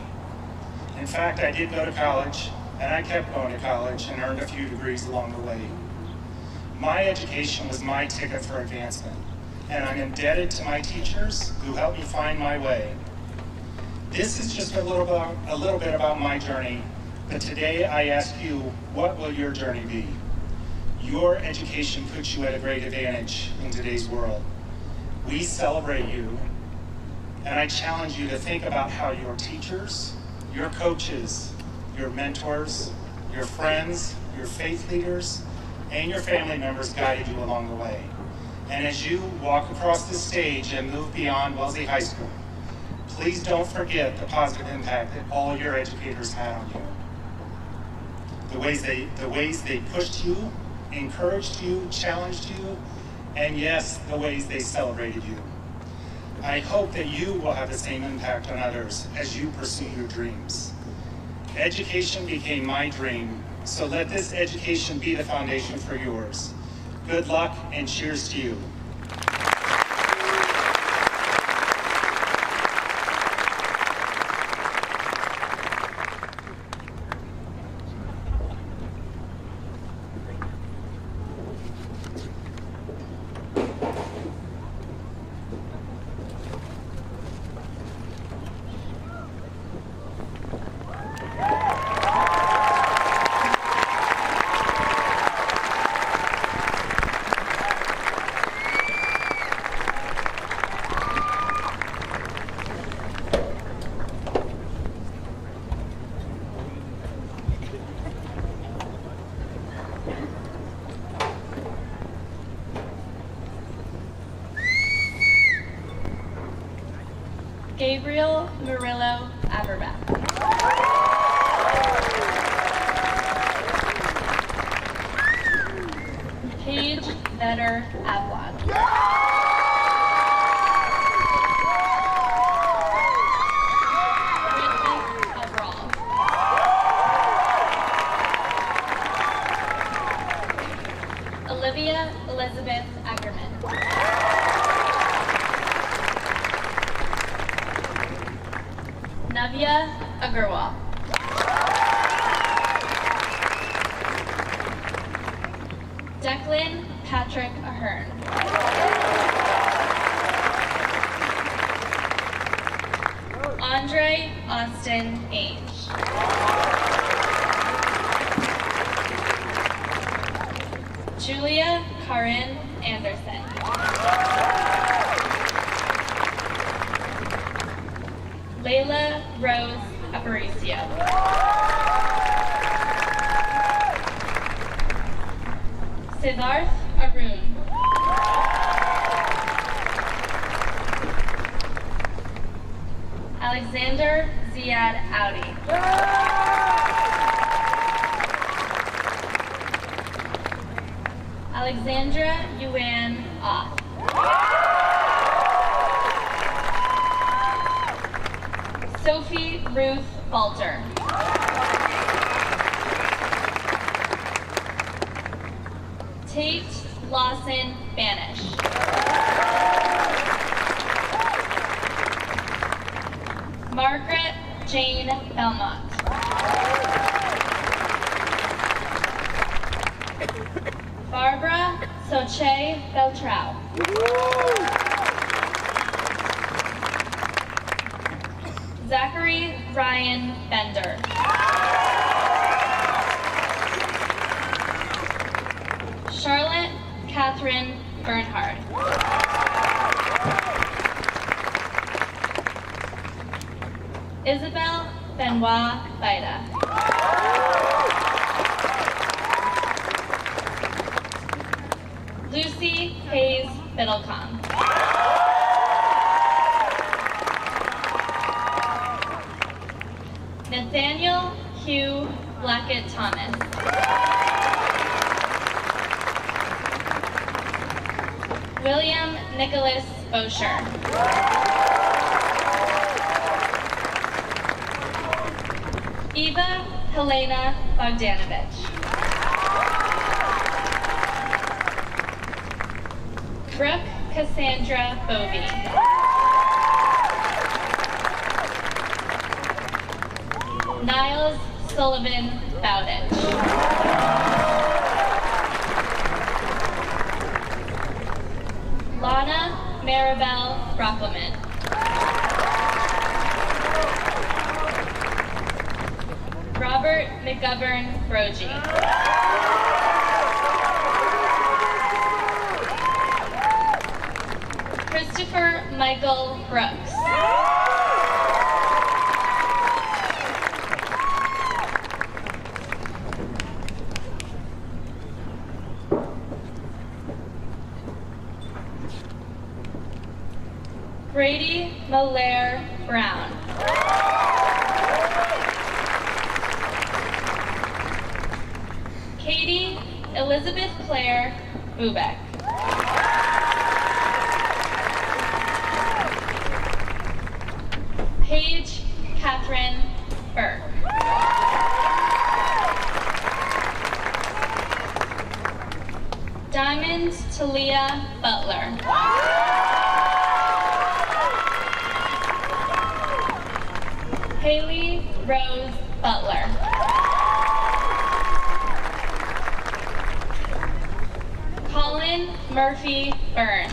In fact, I did go to college, and I kept going to college and earned a few degrees along the way. My education was my ticket for advancement, and I'm indebted to my teachers who helped me find my way. This is just a little bit about my journey, but today I ask you, what will your journey be? Your education puts you at a great advantage in today's world. We celebrate you, and I challenge you to think about how your teachers, your coaches, your mentors, your friends, your faith leaders, and your family members guided you along the way. And as you walk across the stage and move beyond Wellesley High School, please don't forget the positive impact that all your educators had on you. The ways they pushed you, encouraged you, challenged you, and yes, the ways they celebrated you. I hope that you will have the same impact on others as you pursue your dreams. Education became my dream, so let this education be the foundation for yours. Good luck and cheers to you. Gabriel Murillo Aberbach. Paige Vetter Ablon. Bridget Abral. Olivia Elizabeth Ackerman. Navya Agarwal. Declan Patrick Ahern. Andre Austin Ainge. Julia Karin Anderson. Layla Rose Aparicio. Siddharth Arun. Alexander Ziad Audi. Alexandra Yuan Oth. Sophie Ruth Falter. Tate Lawson Banish. Margaret Jane Belmont. Barbara Soche Beltrao. Zachary Ryan Bender. Catherine Bernhard. Isabel Benoit Baida. Lucy Hayes Biddlecom. Nathaniel Hugh Blackett Thomas. William Nicholas Bosher. Eva Helena Bogdanovich. Brooke Cassandra Bovey. Niles Sullivan Bowditch. Lana Maribel Brockelman. Robert McGovern Brogy. Christopher Michael Brooks. Brady Malaire Brown. Katie Elizabeth Claire Bubeck. Paige Catherine Burke. Diamond Talia Butler. Haley Rose Butler. Colin Murphy Byrne.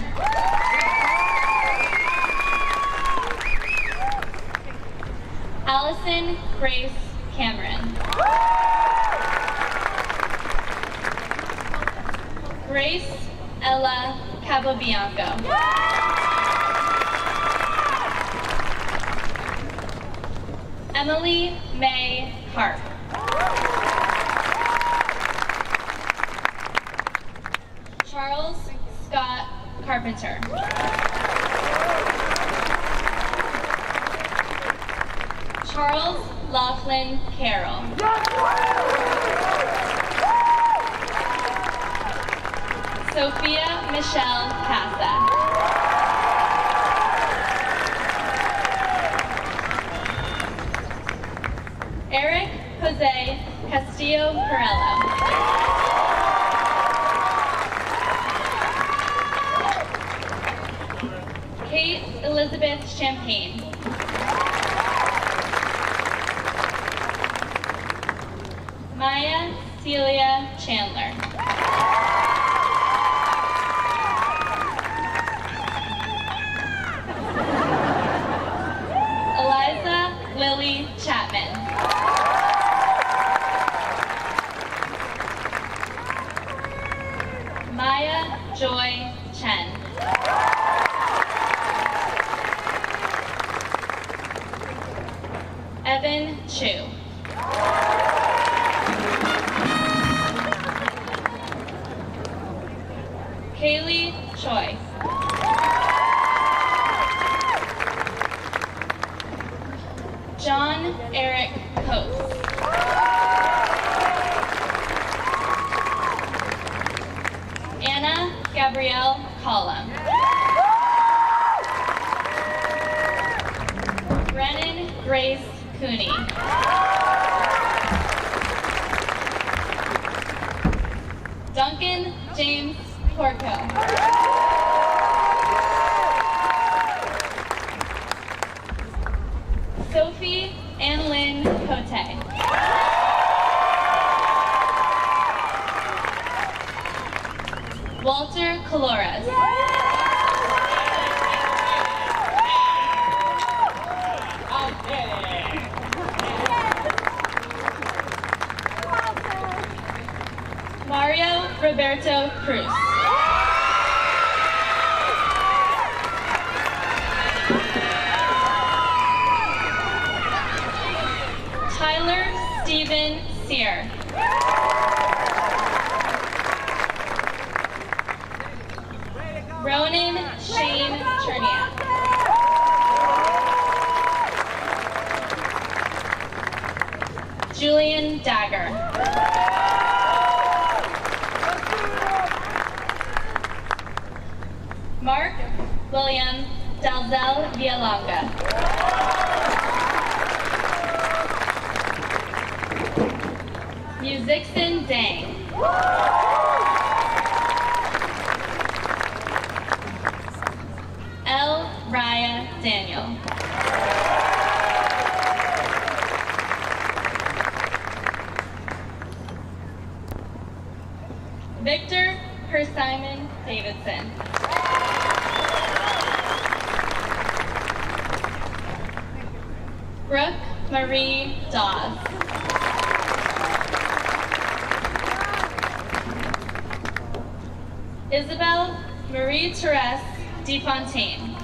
Allison Grace Cameron. Grace Ella Capobianco. Emily May Harp. Charles Scott Carpenter. Charles Laughlin Carroll. Sophia Michelle Casa. Eric Jose Castillo Perello. Kate Elizabeth Champagne. Maya Celia Chandler. Eliza Lily Chapman. Maya Joy Chen. Evan Chu. Kaylee Choi. John Eric Coates. Anna Gabrielle Collum. Brennan Grace Cooney. Duncan James Porco. Sophie Ann Lynn Cote. Walter Colores. Mario Roberto Cruz. here. Ronan Shane Cherniak. Julian Dagger. Mark William Dalzell Villalonga. Musicson Dang. L. Raya Daniel. Victor Persimon Davidson. Brooke Marie Dawes. Isabel Marie Therese DeFontaine.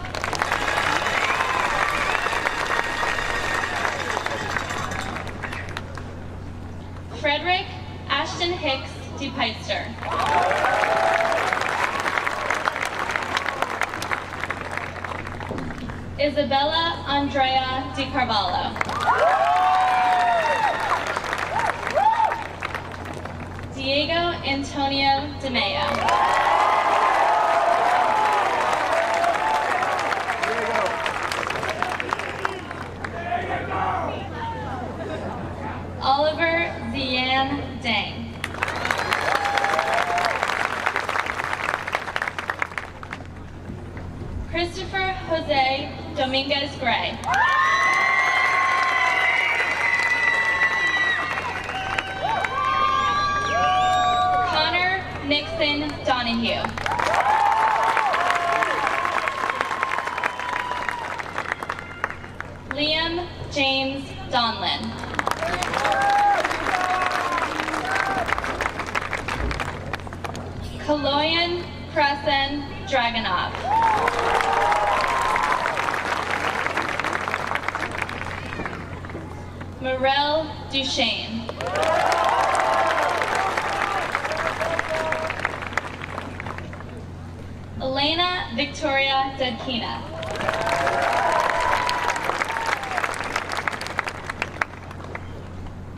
Frederick Ashton Hicks DePeister. Isabella Andrea DiCarvalho. Diego Antonio DeMeo. Oliver Zian Dang. Christopher Jose Dominguez Gray. Connor Nixon Donahue. Liam James Donlin. Kaloyan Krasen Dragonov. Morel Duchesne. Elena Victoria Dedkina.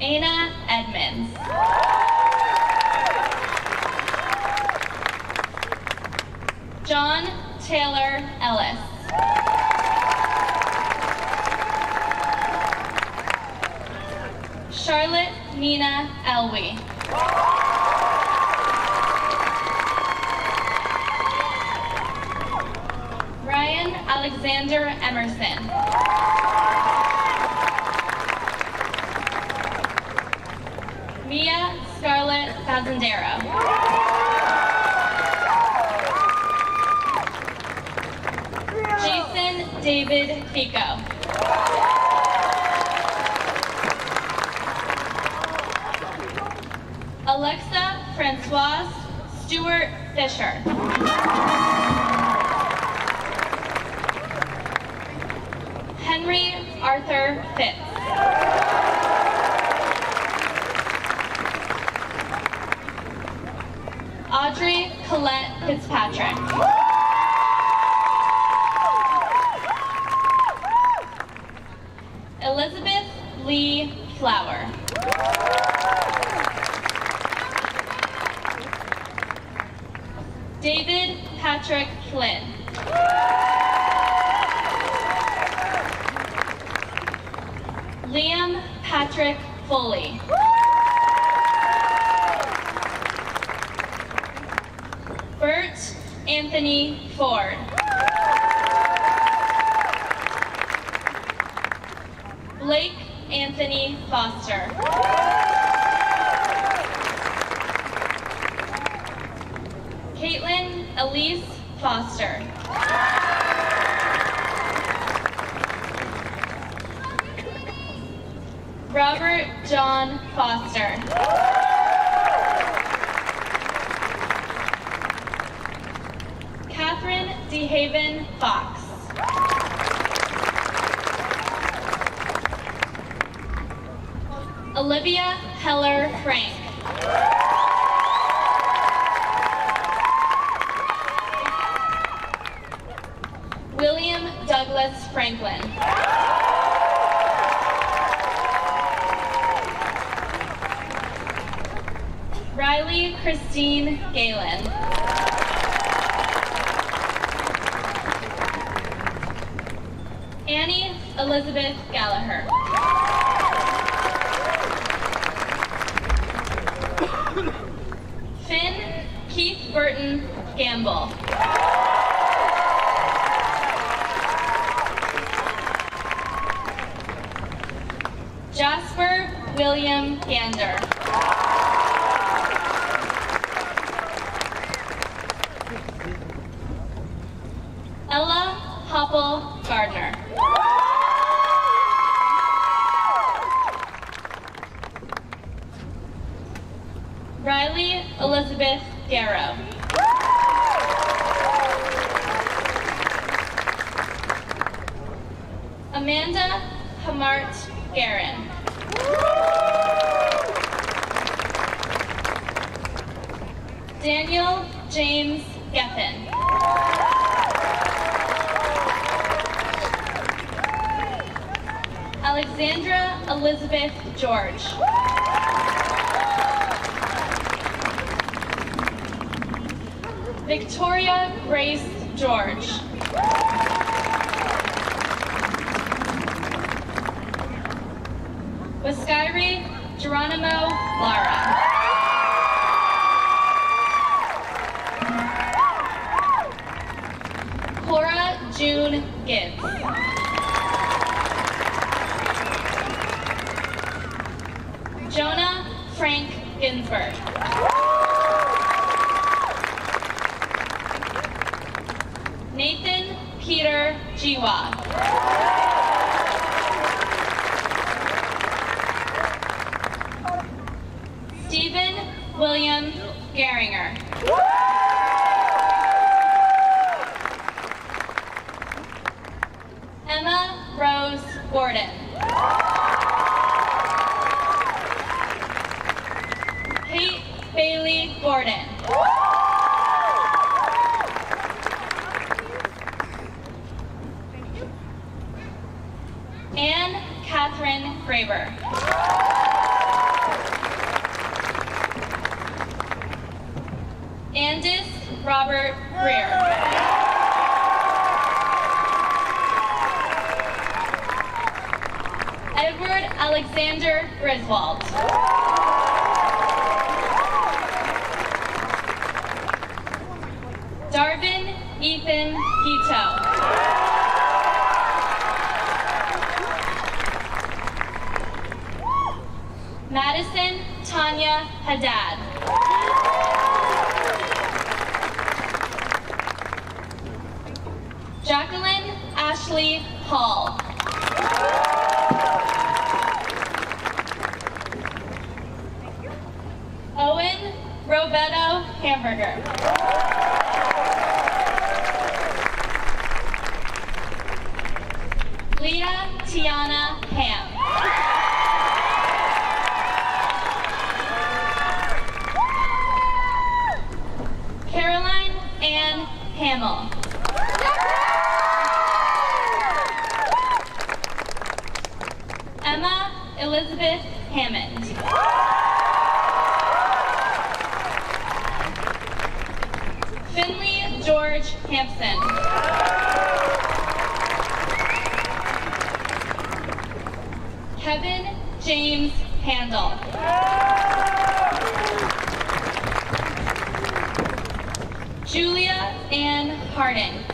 Anna Edmonds. John Taylor Ellis. Charlotte Nina Elwey. Ryan Alexander Emerson. Mia Scarlett Fazendero. Jason David Fico. Alexa Francoise Stewart Fisher. Henry Arthur Fitz. Audrey Colette Fitzpatrick. Elizabeth Lee Flower. David Patrick Flynn. Liam Patrick Foley. Bert Anthony Ford. Blake Anthony Foster. Caitlin Elise Foster. Robert John Foster. Catherine DeHaven Fox. Olivia Heller Frank. William Douglas Franklin. Riley Christine Galen. Annie Elizabeth Gallagher. Finn Keith Burton Gamble. Jasper William Gander. Ella Hopple Gardner. Riley Elizabeth Darrow. Amanda Hamart Guerin. Daniel James Geffen. Alexandra Elizabeth George. Victoria Grace George. Waskyri Geronimo Lara. Cora June Gibbs. Jonah Frank Ginsberg. Nathan Peter Jiwa. Stephen William Geringer. Emma Rose Gordon. Kate Bailey Gordon. Anne Catherine Graber. Andis Robert Greer. Edward Alexander Griswold. Darvin Ethan Guiteau. Madison Tanya Haddad. Jacqueline Ashley Hall. Owen Roberto Hamburger. Leah Tiana Ham. Caroline Ann Hamill. Emma Elizabeth Hammond. Finley George Hampson. Kevin James Handel. Julia Ann Harding.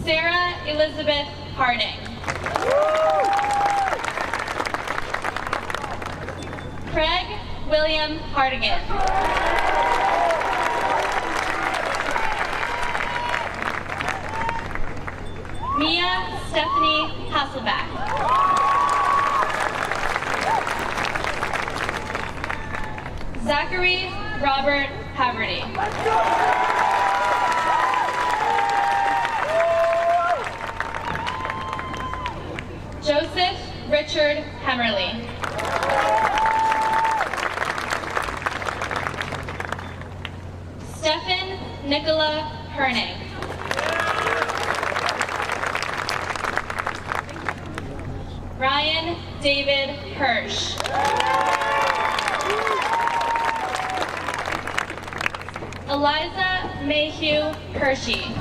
Sarah Elizabeth Harding. Craig William Hardigan. Mia Stephanie Hasselback. Zachary Robert Haverty. Stefan Nicola Herning. Ryan David Hirsch. Eliza Mayhew Hershey.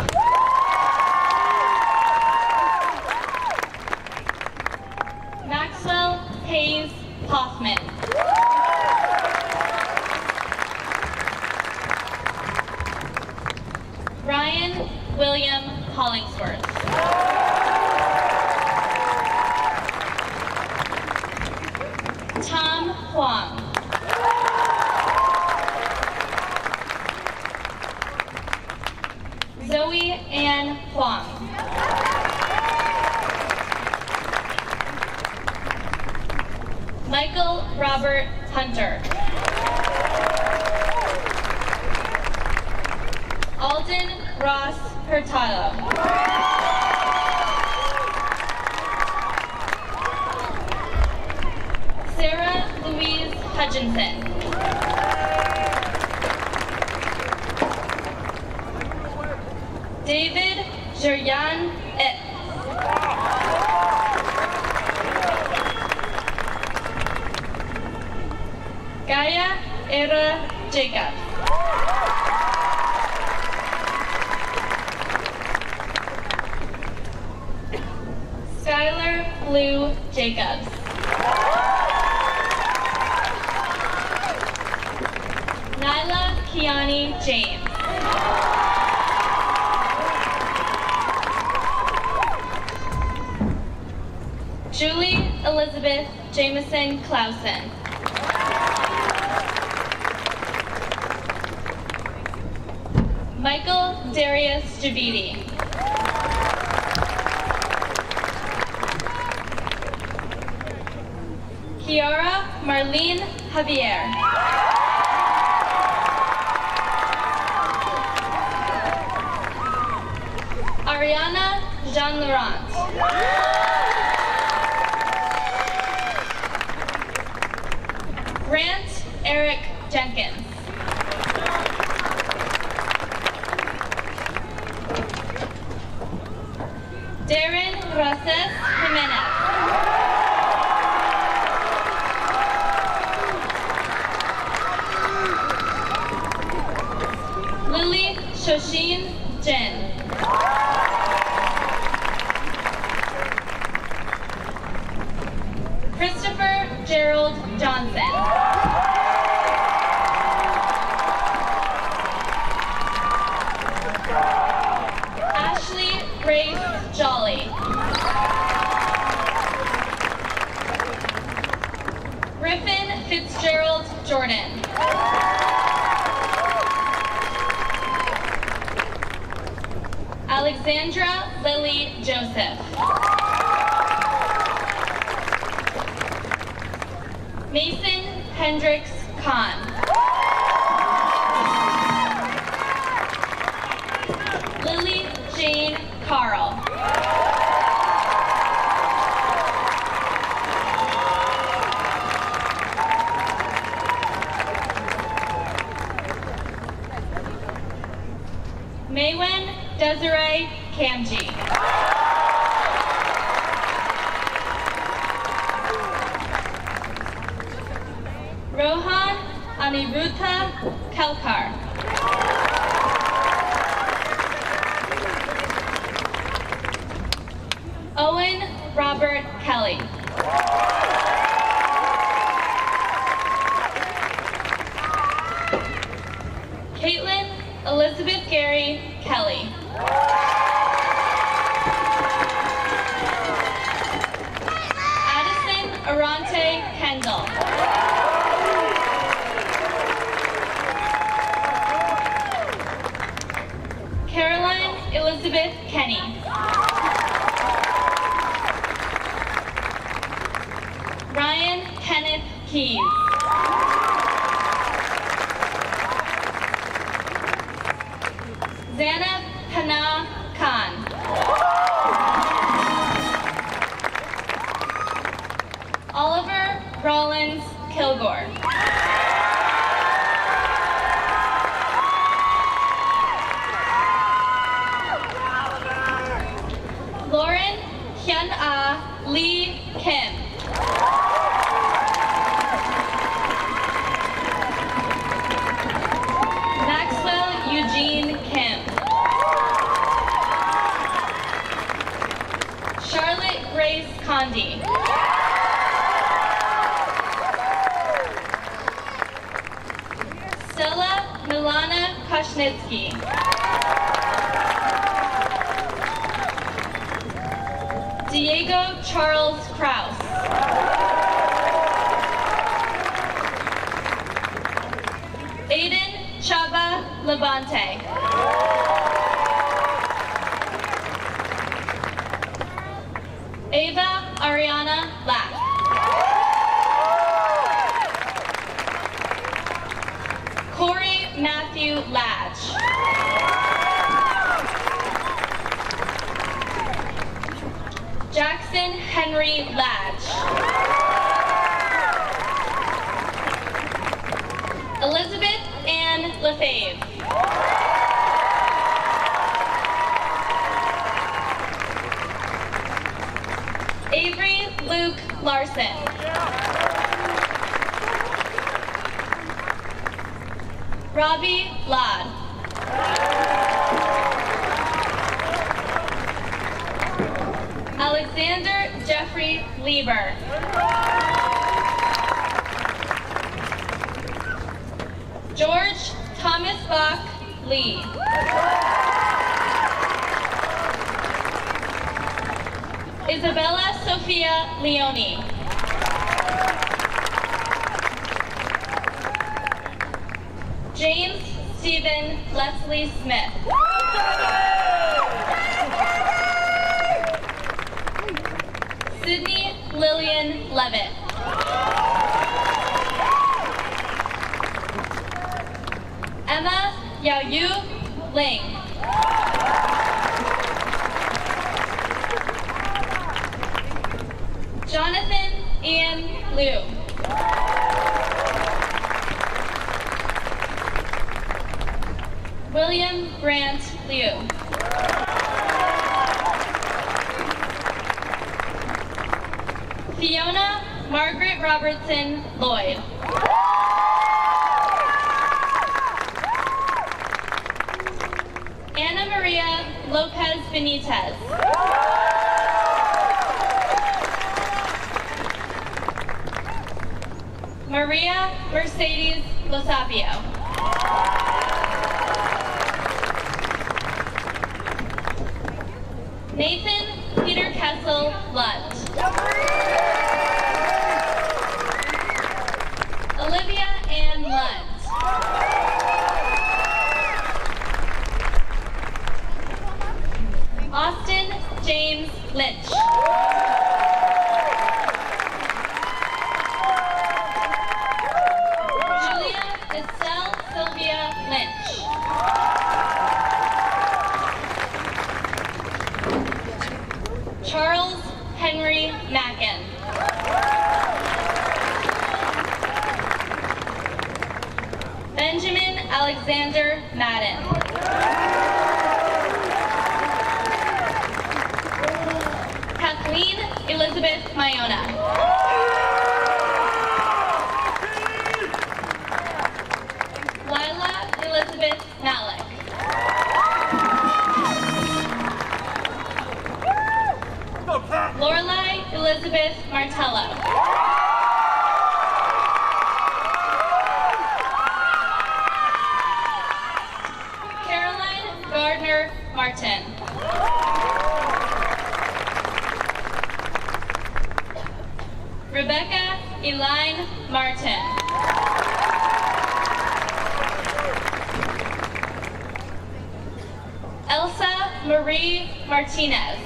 Maxwell Hayes Hoffman. Ryan William Hollingsworth. Tom Huang. Zoe Ann Huang. Michael Robert Hunter. Alden Ross Hurtado. Sarah Louise Hutchinson. David Juryan Ip. Gaia Era Jacob. Skylar Blue Jacobs. Nyla Kiani James. Julie Elizabeth Jameson Clausen. Michael Darius Javidi. Kiara Marlene Javier. Ariana Jean Laurent. Grant Eric Jenkins. Darren Roses Jimenez. Lily Shoshin Jin. Christopher Gerald Johnson. Ashley Grace Jolly. Griffin Fitzgerald Jordan. Alexandra Lily Joseph. Mason Hendricks Kahn. Lily Jane Carl. Maywen Desiree Kamji. Rohan Aniruddha Kelkar. Owen Robert Kelly. Caitlin Elizabeth Gary Kelly. Addison Arante Kendall. Caroline Elizabeth Kenny. Ryan Kenneth Keys. Zanab Hana Khan. Oliver Rollins Kilgore. Kwasniewski. Diego Charles Kraus. Aiden Chaba Levante. Ava Ariana Lack. Corey Matthew Latch. Jackson Henry Latch. Elizabeth Ann Lefebvre. Avery Luke Larson. Robbie Ladd. Alexander Jeffrey Lieber. George Thomas Bach Lee. Isabella Sophia Leone. James Stephen Leslie Smith. Sydney Lillian Levitt. Emma Yaoyu Ling. Jonathan Ian Liu. William Grant Liu. Fiona Margaret Robertson Lloyd. Anna Maria Lopez Benitez. Maria Mercedes Losapio. Nathan Peter Kessel Lunt. Olivia Ann Lunt. Austin James Lynch. Julia Estelle Sylvia Lynch. Charles Henry Mackin. Benjamin Alexander Madden. Kathleen Elizabeth Mayona. Lila Elizabeth Malik. Lorelai Elizabeth Martello. Caroline Gardner Martin. Rebecca Elaine Martin. Elsa Marie Martinez.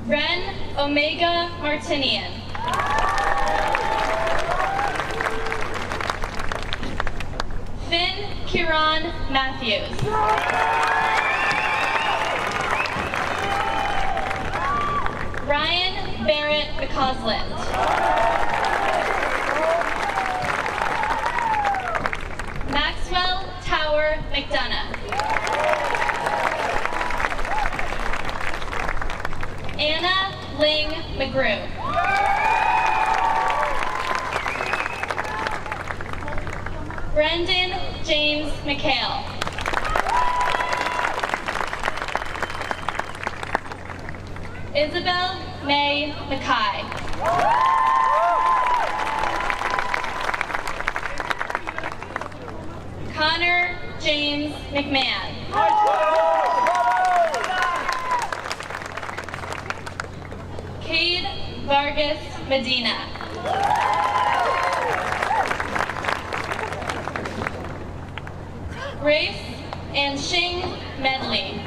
Ren Omega Martinian. Finn Kieran Matthews. Ryan Barrett McCausland. Maxwell Tower McDonough. Anna Ling McGrew. Brendan James McHale. Isabel May Mackay. Connor James McMahon. Cade Vargas Medina. Grace Anshing Medley.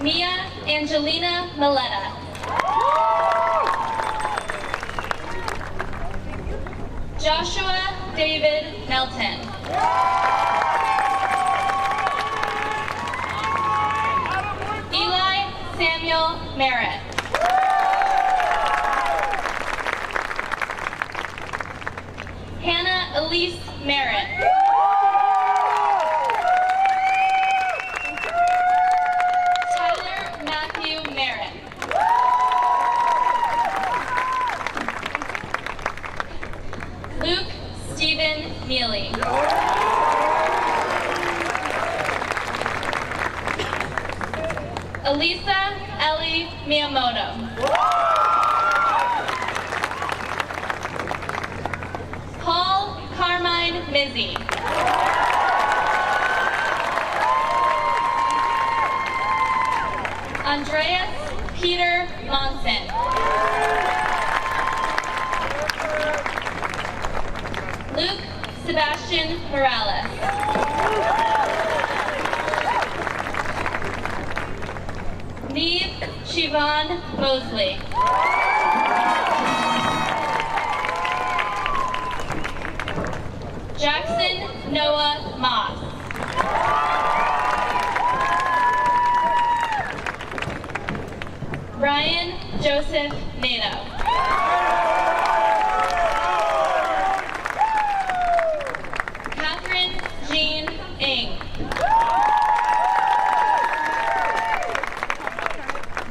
Mia Angelina Milletta. Joshua David Melton. Eli Samuel Merritt. Hannah Elise Merritt. Tyler Matthew Merritt. Luke Stephen Neely. Elisa Ellie Miyamoto. Paul Carmine Mizzi. Andreas Peter Monson. Luke Sebastian Morales. Neve Siobhan Mosley. Jackson Noah Moss. Ryan Joseph Nato. Catherine Jean Ng.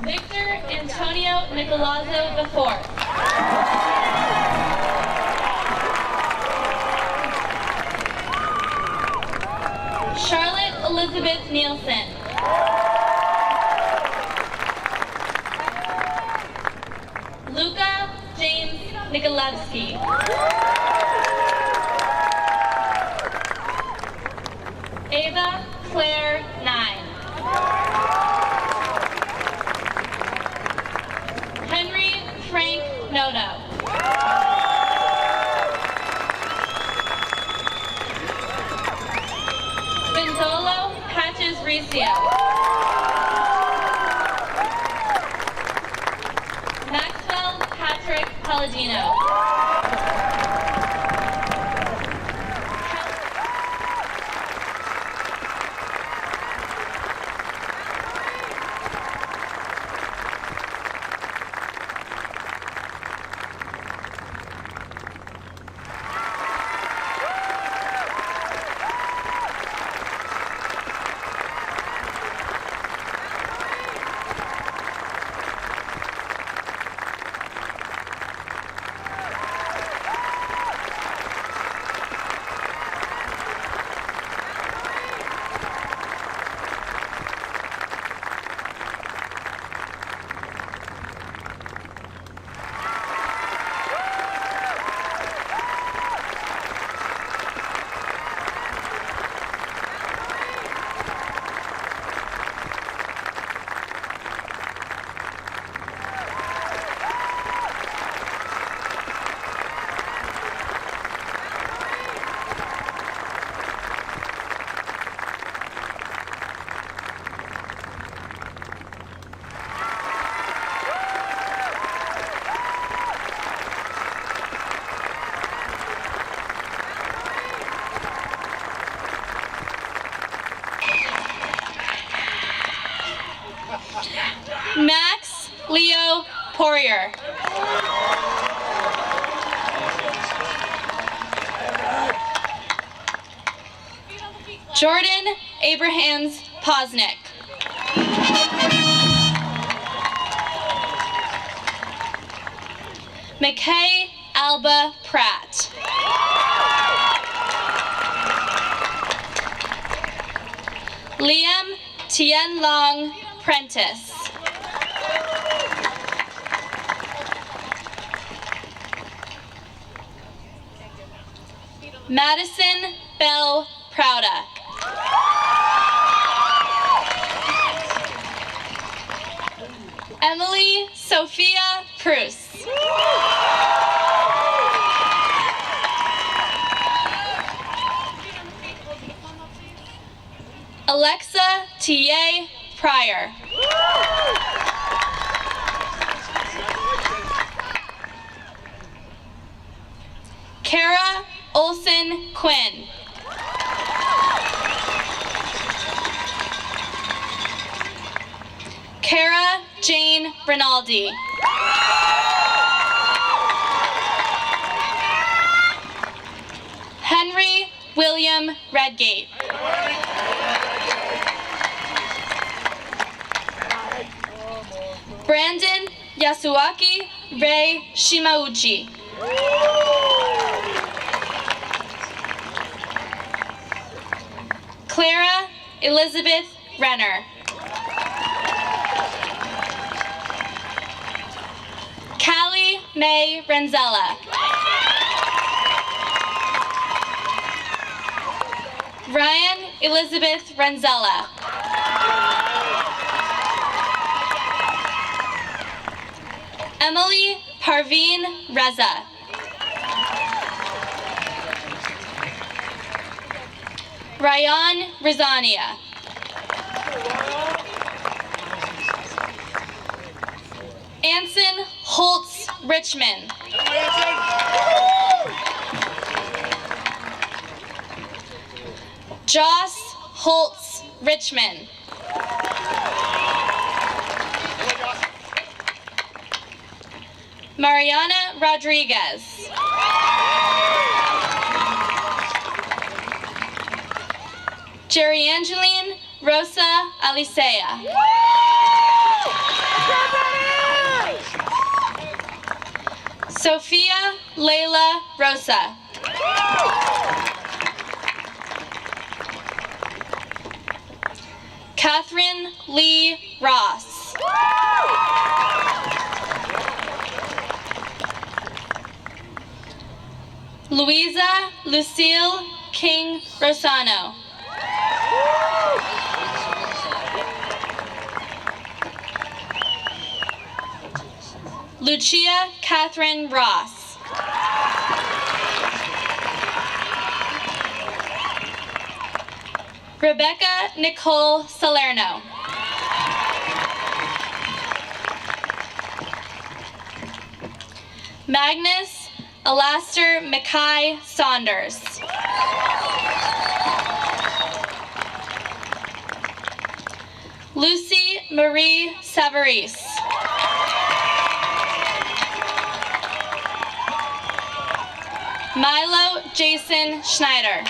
Victor Antonio Nicolazzo IV. Charlotte Elizabeth Nielsen. Luca James Nikolewski. Ava Claire Nine. Henry Frank Noto. Spinzolo Patches Riccio. Maxwell Patrick Palladino. Max Leo Poirier. Jordan Abrahams Posnick. McKay Alba Pratt. Liam Tien Long Prentice. Madison Bell Prouda. Emily Sophia Prus. Alexa T.A. Pryor. Kara Olson Quinn. Kara Jane Rinaldi. Henry William Redgate. Brandon Yasuaki Ray Shimauchi. Clara Elizabeth Renner. Callie May Renzella. Ryan Elizabeth Renzella. Emily Parveen Reza. Ryan Rizania. Anson Holtz Richmond. Joss Holtz Richmond. Mariana Rodriguez. Jerry Angeline Rosa Alicea. Sophia Layla Rosa. Catherine Lee Ross. Louisa Lucille King Rosano. Lucia Catherine Ross. Rebecca Nicole Salerno. Magnus Alastair Mackay Saunders. Lucy Marie Savarese. Milo Jason Schneider.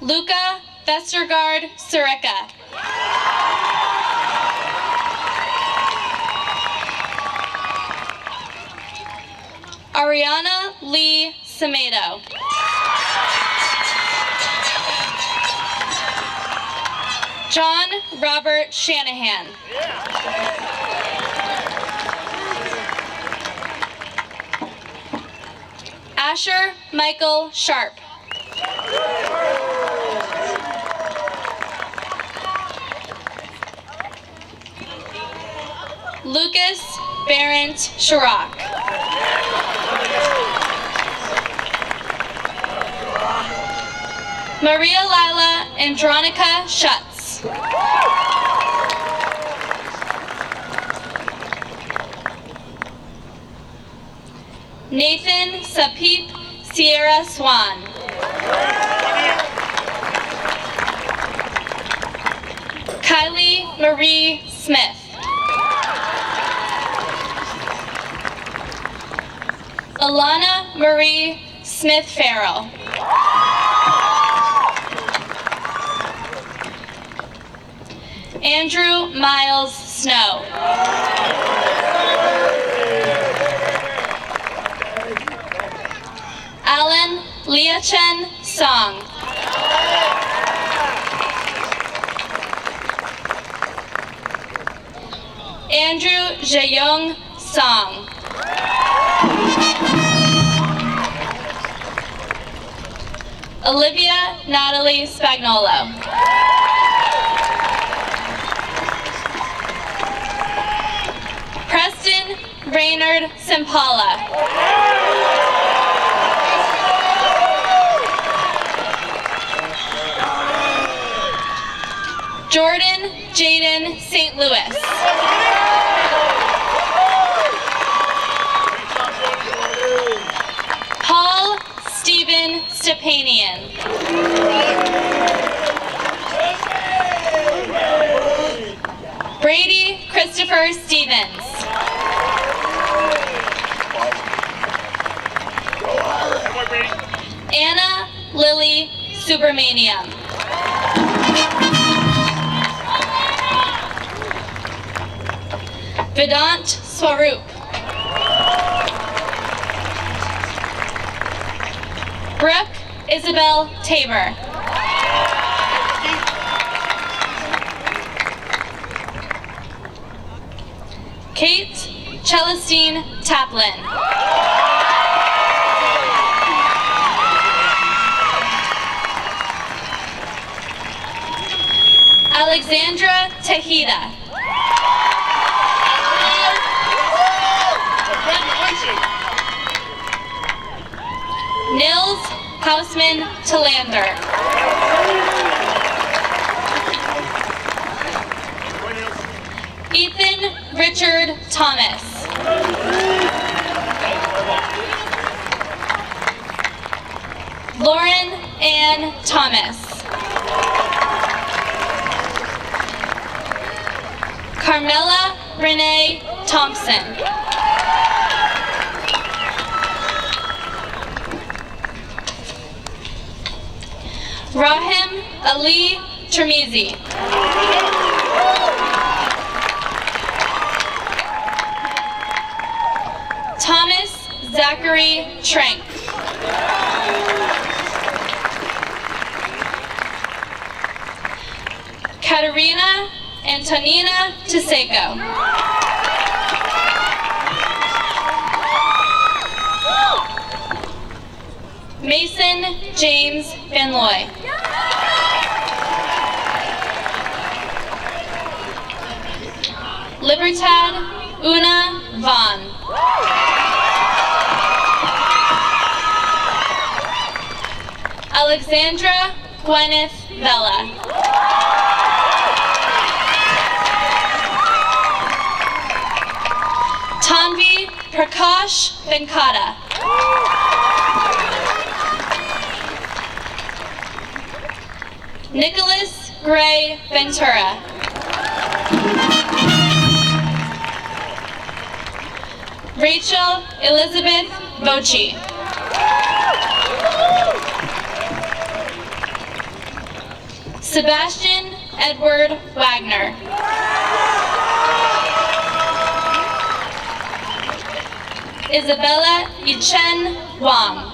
Luca Vestergaard Surica. Ariana Lee Samedo. John Robert Shanahan. Asher Michael Sharp. Lucas Barrent Chirac. Maria Lila Andronica Schutz. Nathan Sapip Sierra Swan. Kylie Marie Smith. Alana Marie Smith Farrell. Andrew Miles Snow. Alan Liachen Song. Andrew Jaeyoung Song. Olivia Natalie Spagnolo. Preston Raynard Simpala. Jordan Jaden St. Louis. Paul Stephen Stepanian. Brady Christopher Stevens. Anna Lily Subramaniam. Vedant Swaroop. Brooke Isabel Tabor. Kate Celestine Taplin. Alexandra Tejeda. Nils Hausman Talander. Ethan Richard Thomas. Lauren Ann Thomas. Carmela Renee Thompson. Rahim Ali Termizi. Thomas Zachary Trank. Katerina Antonina Tiseko. Mason James Van Loy. Libertad Una Vaughn. Alexandra Gwyneth Vella. Tanvi Prakash Venkata. Nicholas Gray Ventura. Rachel Elizabeth Voci. Sebastian Edward Wagner. Isabella Yichen Wang.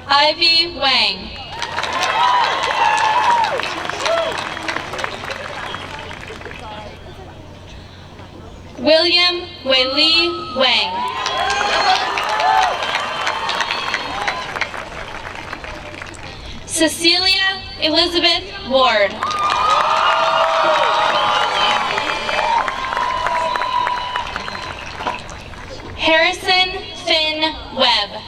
Ivy Wang. William Weili Wang. Cecilia Elizabeth Ward. Harrison Finn Webb.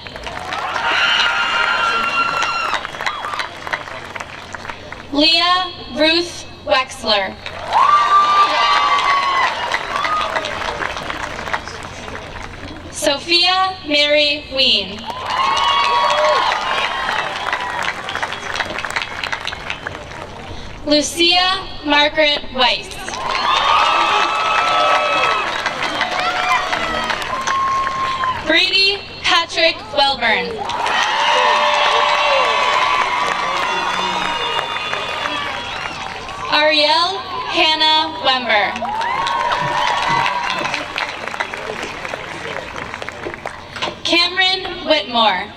Leah Ruth Wexler. Sophia Mary Ween. Lucia Margaret Weiss. Brady Patrick Welburn. Ariel Hannah Wember. Cameron Whitmore.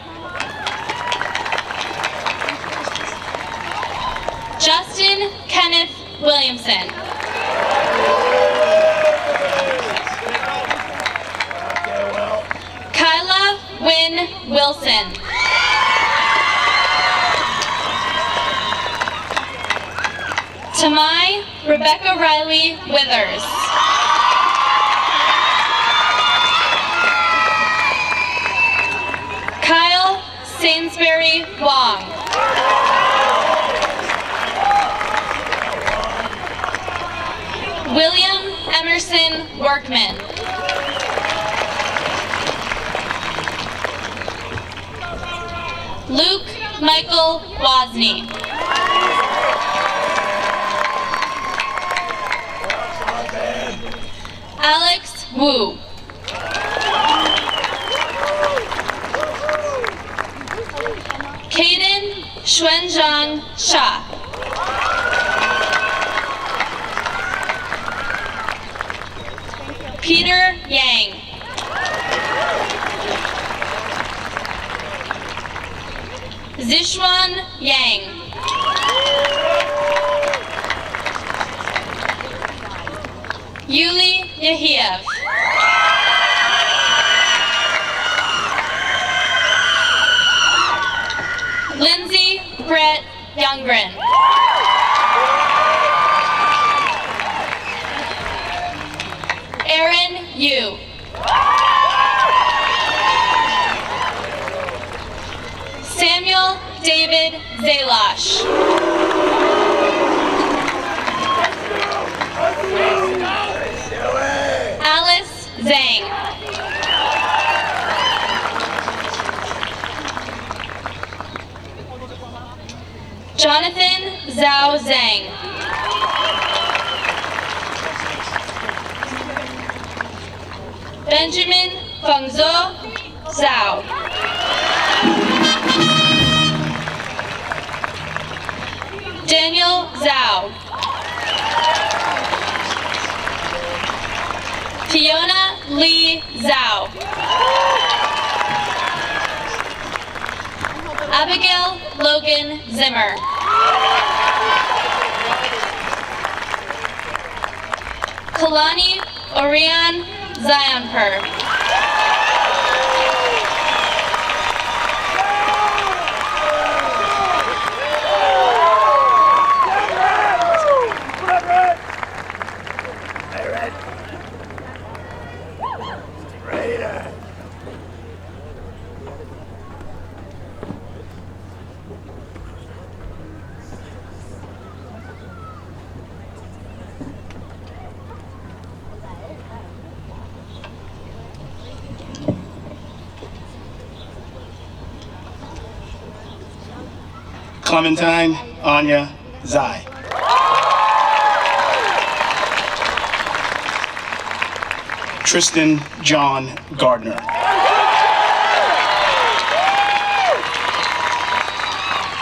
Justin Kenneth Williamson. Finn Wilson. Tamai Rebecca Riley Withers. Kyle Sainsbury Wong. William Emerson Workman. Luke Michael Wozni. Alex Wu. Kaden Xuanzhang Sha. Peter Yang. Zishuan Yang. Yuli Yahiev. Lindsay Brett Youngren. Aaron Yu. Samuel David Zalash. Alice Zhang. Jonathan Zhao Zhang. Benjamin Fengzhou Zhao. Daniel Zhao. Fiona Lee Zhao. Abigail Logan Zimmer. Kalani Orion Zionper. Clementine Anya Zai. Tristan John Gardner.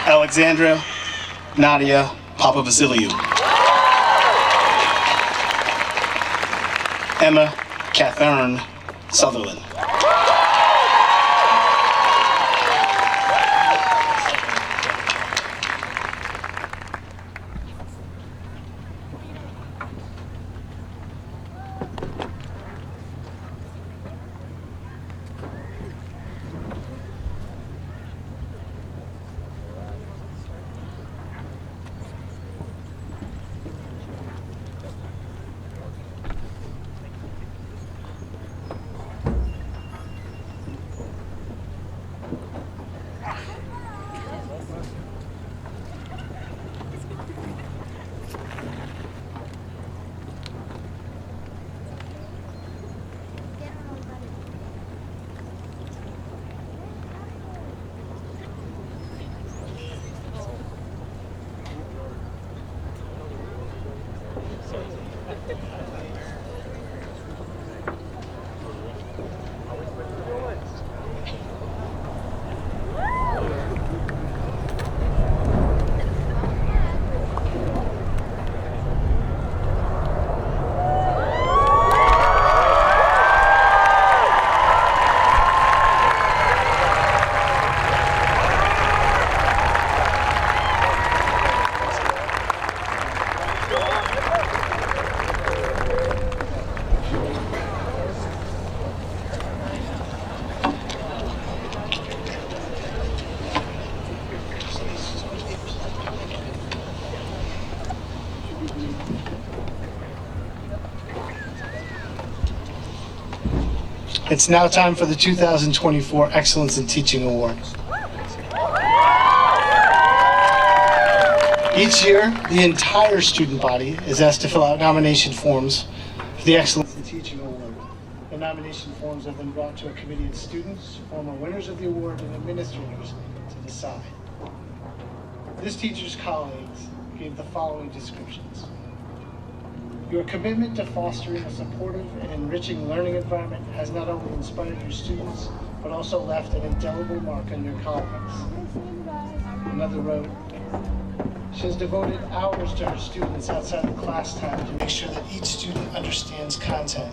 Alexandra Nadia Papavasiliou. Emma Catherine Sutherland. It's now time for the 2024 Excellence in Teaching Award. Each year, the entire student body is asked to fill out nomination forms for the Excellence in Teaching Award. The nomination forms are then brought to a committee of students, former winners of the award, and administrators to decide. This teacher's colleagues gave the following descriptions. Your commitment to fostering a supportive and enriching learning environment has not only inspired your students, but also left an indelible mark on your colleagues. Another wrote, she has devoted hours to her students outside of class time to make sure that each student understands content.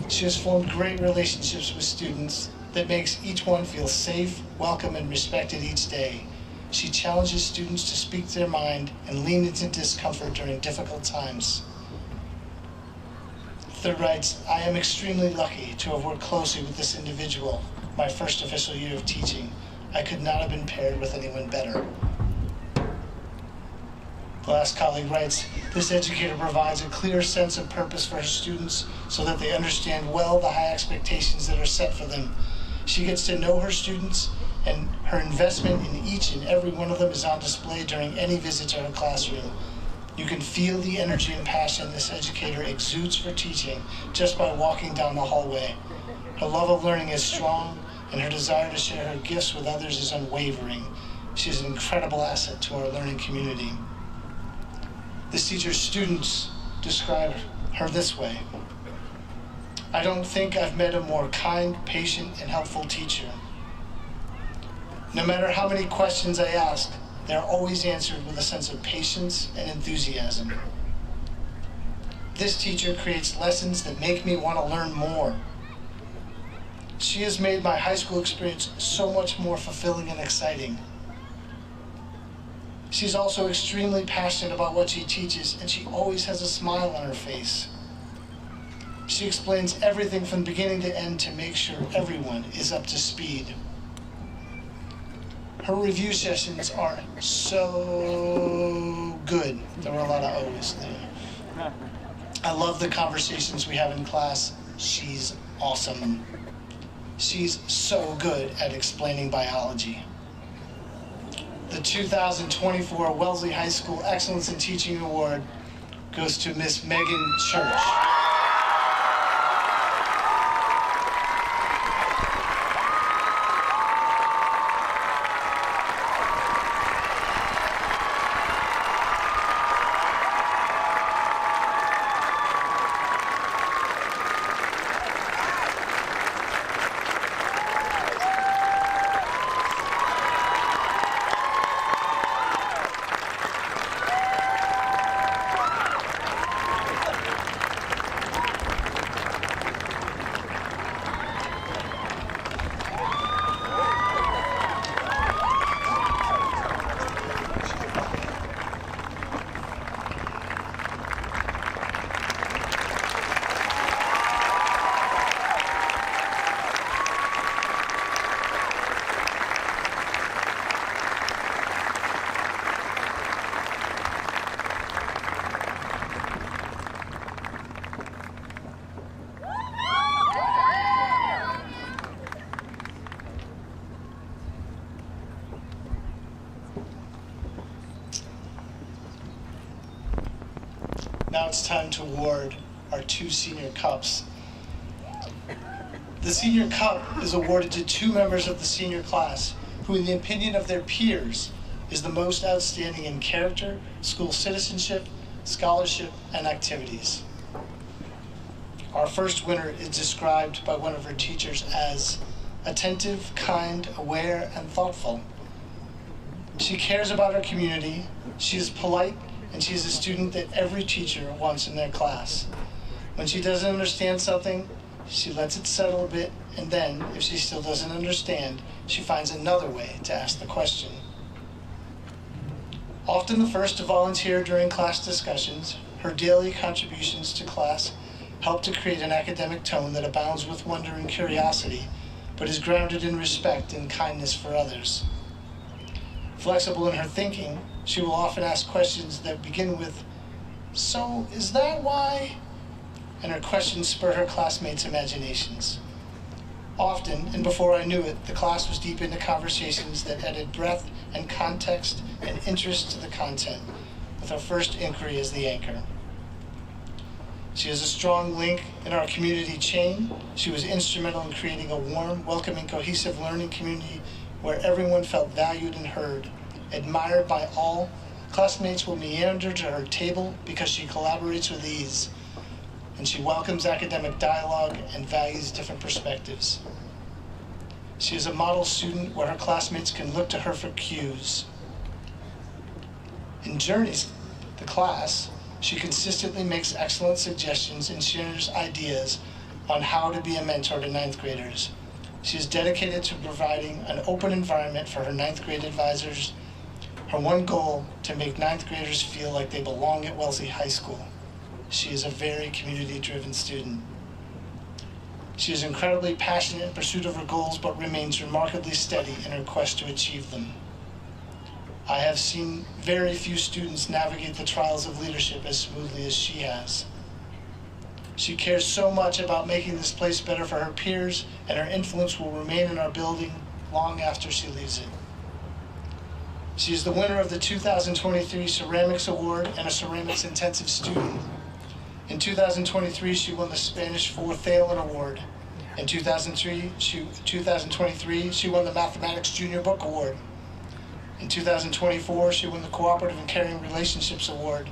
She has formed great relationships with students that makes each one feel safe, welcome, and respected each day. She challenges students to speak their mind and lean into discomfort during difficult times. Third writes, I am extremely lucky to have worked closely with this individual my first official year of teaching. I could not have been paired with anyone better. The last colleague writes, this educator provides a clear sense of purpose for her students so that they understand well the high expectations that are set for them. She gets to know her students, and her investment in each and every one of them is on display during any visit to her classroom. You can feel the energy and passion this educator exudes for teaching just by walking down the hallway. Her love of learning is strong, and her desire to share her gifts with others is unwavering. She is an incredible asset to our learning community. This teacher's students describe her this way. I don't think I've met a more kind, patient, and helpful teacher. No matter how many questions I ask, they are always answered with a sense of patience and enthusiasm. This teacher creates lessons that make me want to learn more. She has made my high school experience so much more fulfilling and exciting. She's also extremely passionate about what she teaches, and she always has a smile on her face. She explains everything from beginning to end to make sure everyone is up to speed. Her review sessions are so good. There were a lot of O's there. I love the conversations we have in class. She's awesome. She's so good at explaining biology. The 2024 Wellesley High School Excellence in Teaching Award goes to Miss Megan Church. Now it's time to award our two senior cups. The senior cup is awarded to two members of the senior class who, in the opinion of their peers, is the most outstanding in character, school citizenship, scholarship, and activities. Our first winner is described by one of her teachers as attentive, kind, aware, and thoughtful. She cares about her community, she is polite, and she is a student that every teacher wants in their class. When she doesn't understand something, she lets it settle a bit, and then, if she still doesn't understand, she finds another way to ask the question. Often the first to volunteer during class discussions, her daily contributions to class help to create an academic tone that abounds with wonder and curiosity, but is grounded in respect and kindness for others. Flexible in her thinking, she will often ask questions that begin with, "So, is that why?" And her questions spur her classmates' imaginations. Often, and before I knew it, the class was deep into conversations that added breadth and context and interest to the content, with our first inquiry as the anchor. She is a strong link in our community chain. She was instrumental in creating a warm, welcoming, cohesive learning community where everyone felt valued and heard, admired by all. Classmates will meander to her table because she collaborates with ease, and she welcomes academic dialogue and values different perspectives. She is a model student where her classmates can look to her for cues. In Journeys, the class, she consistently makes excellent suggestions and shares ideas on how to be a mentor to ninth graders. She is dedicated to providing an open environment for her ninth grade advisors. Her one goal, to make ninth graders feel like they belong at Wellesley High School. She is a very community-driven student. She is incredibly passionate in pursuit of her goals, but remains remarkably steady in her quest to achieve them. I have seen very few students navigate the trials of leadership as smoothly as she has. She cares so much about making this place better for her peers, and her influence will remain in our building long after she leaves it. She is the winner of the 2023 Ceramics Award and a Ceramics Intensive student. In 2023, she won the Spanish 4 Thalen Award. In 2023, she won the Mathematics Junior Book Award. In 2024, she won the Cooperative and Caring Relationships Award.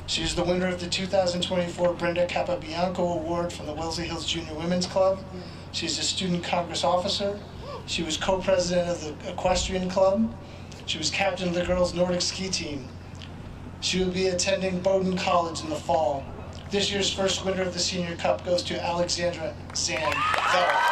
She is the winner of the 2024 Brenda Capabianco Award from the Wellesley Hills Junior Women's Club. She is a Student Congress Officer. She was co-president of the Equestrian Club. She was captain of the girls' Nordic ski team. She will be attending Bowdoin College in the fall. This year's first winner of the Senior Cup goes to Alexandra Zan-Vella.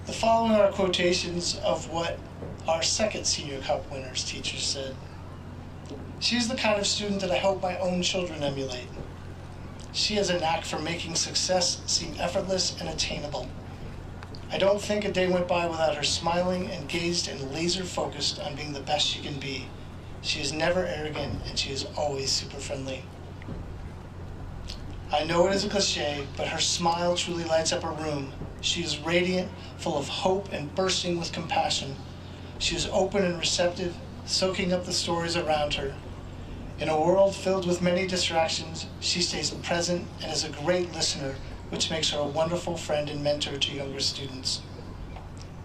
The following are quotations of what our second Senior Cup winner's teacher said. She is the kind of student that I hope my own children emulate. She has a knack for making success seem effortless and attainable. I don't think a day went by without her smiling, engaged, and laser focused on being the best she can be. She is never arrogant, and she is always super friendly. I know it is a cliche, but her smile truly lights up a room. She is radiant, full of hope, and bursting with compassion. She is open and receptive, soaking up the stories around her. In a world filled with many distractions, she stays present and is a great listener, which makes her a wonderful friend and mentor to younger students.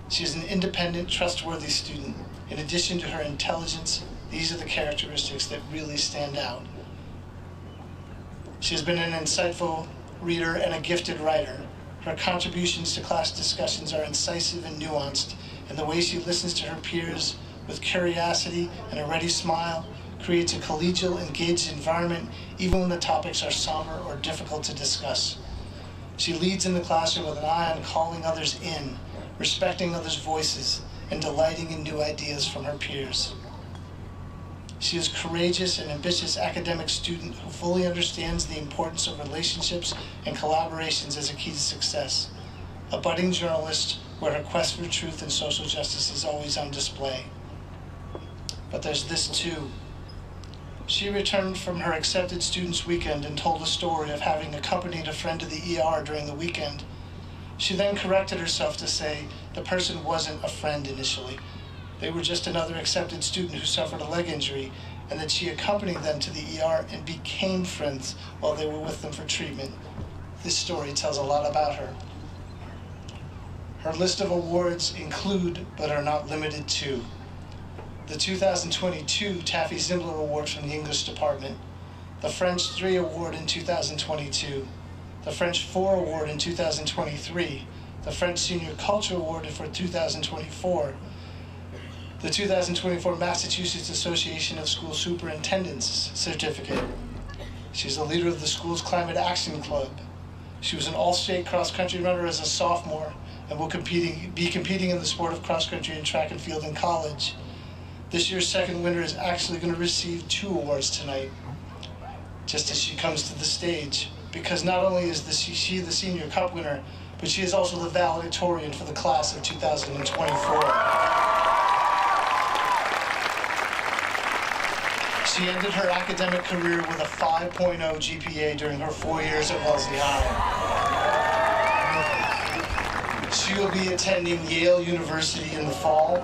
She is an independent, trustworthy student. In addition to her intelligence, these are the characteristics that really stand out. She has been an insightful reader and a gifted writer. Her contributions to class discussions are incisive and nuanced, and the way she listens to her peers with curiosity and a ready smile creates a collegial, engaged environment, even when the topics are somber or difficult to discuss. She leads in the classroom with an eye on calling others in, respecting others' voices, and delighting in new ideas from her peers. She is a courageous and ambitious academic student who fully understands the importance of relationships and collaborations as a key to success. A budding journalist where her quest for truth and social justice is always on display. But there's this too. She returned from her accepted students weekend and told a story of having accompanied a friend to the ER during the weekend. She then corrected herself to say the person wasn't a friend initially. They were just another accepted student who suffered a leg injury, and that she accompanied them to the ER and became friends while they were with them for treatment. This story tells a lot about her. Her list of awards include, but are not limited to, the 2022 Taffy Zimbler Award from the English Department, the French 3 Award in 2022, the French 4 Award in 2023, the French Senior Culture Award for 2024, the 2024 Massachusetts Association of School Superintendents Certificate. She's a leader of the school's Climate Action Club. She was an all-state cross-country runner as a sophomore and will be competing in the sport of cross-country and track and field in college. This year's second winner is actually going to receive 2 awards tonight, just as she comes to the stage, because not only is she the Senior Cup winner, but she is also the valedictorian for the class of 2024. She ended her academic career with a 5.0 GPA during her 4 years at Wellesley High. She will be attending Yale University in the fall.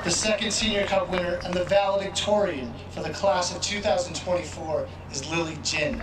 The second Senior Cup winner and the valedictorian for the class of 2024 is Lily Jin.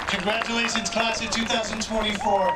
Congratulations, class of 2024.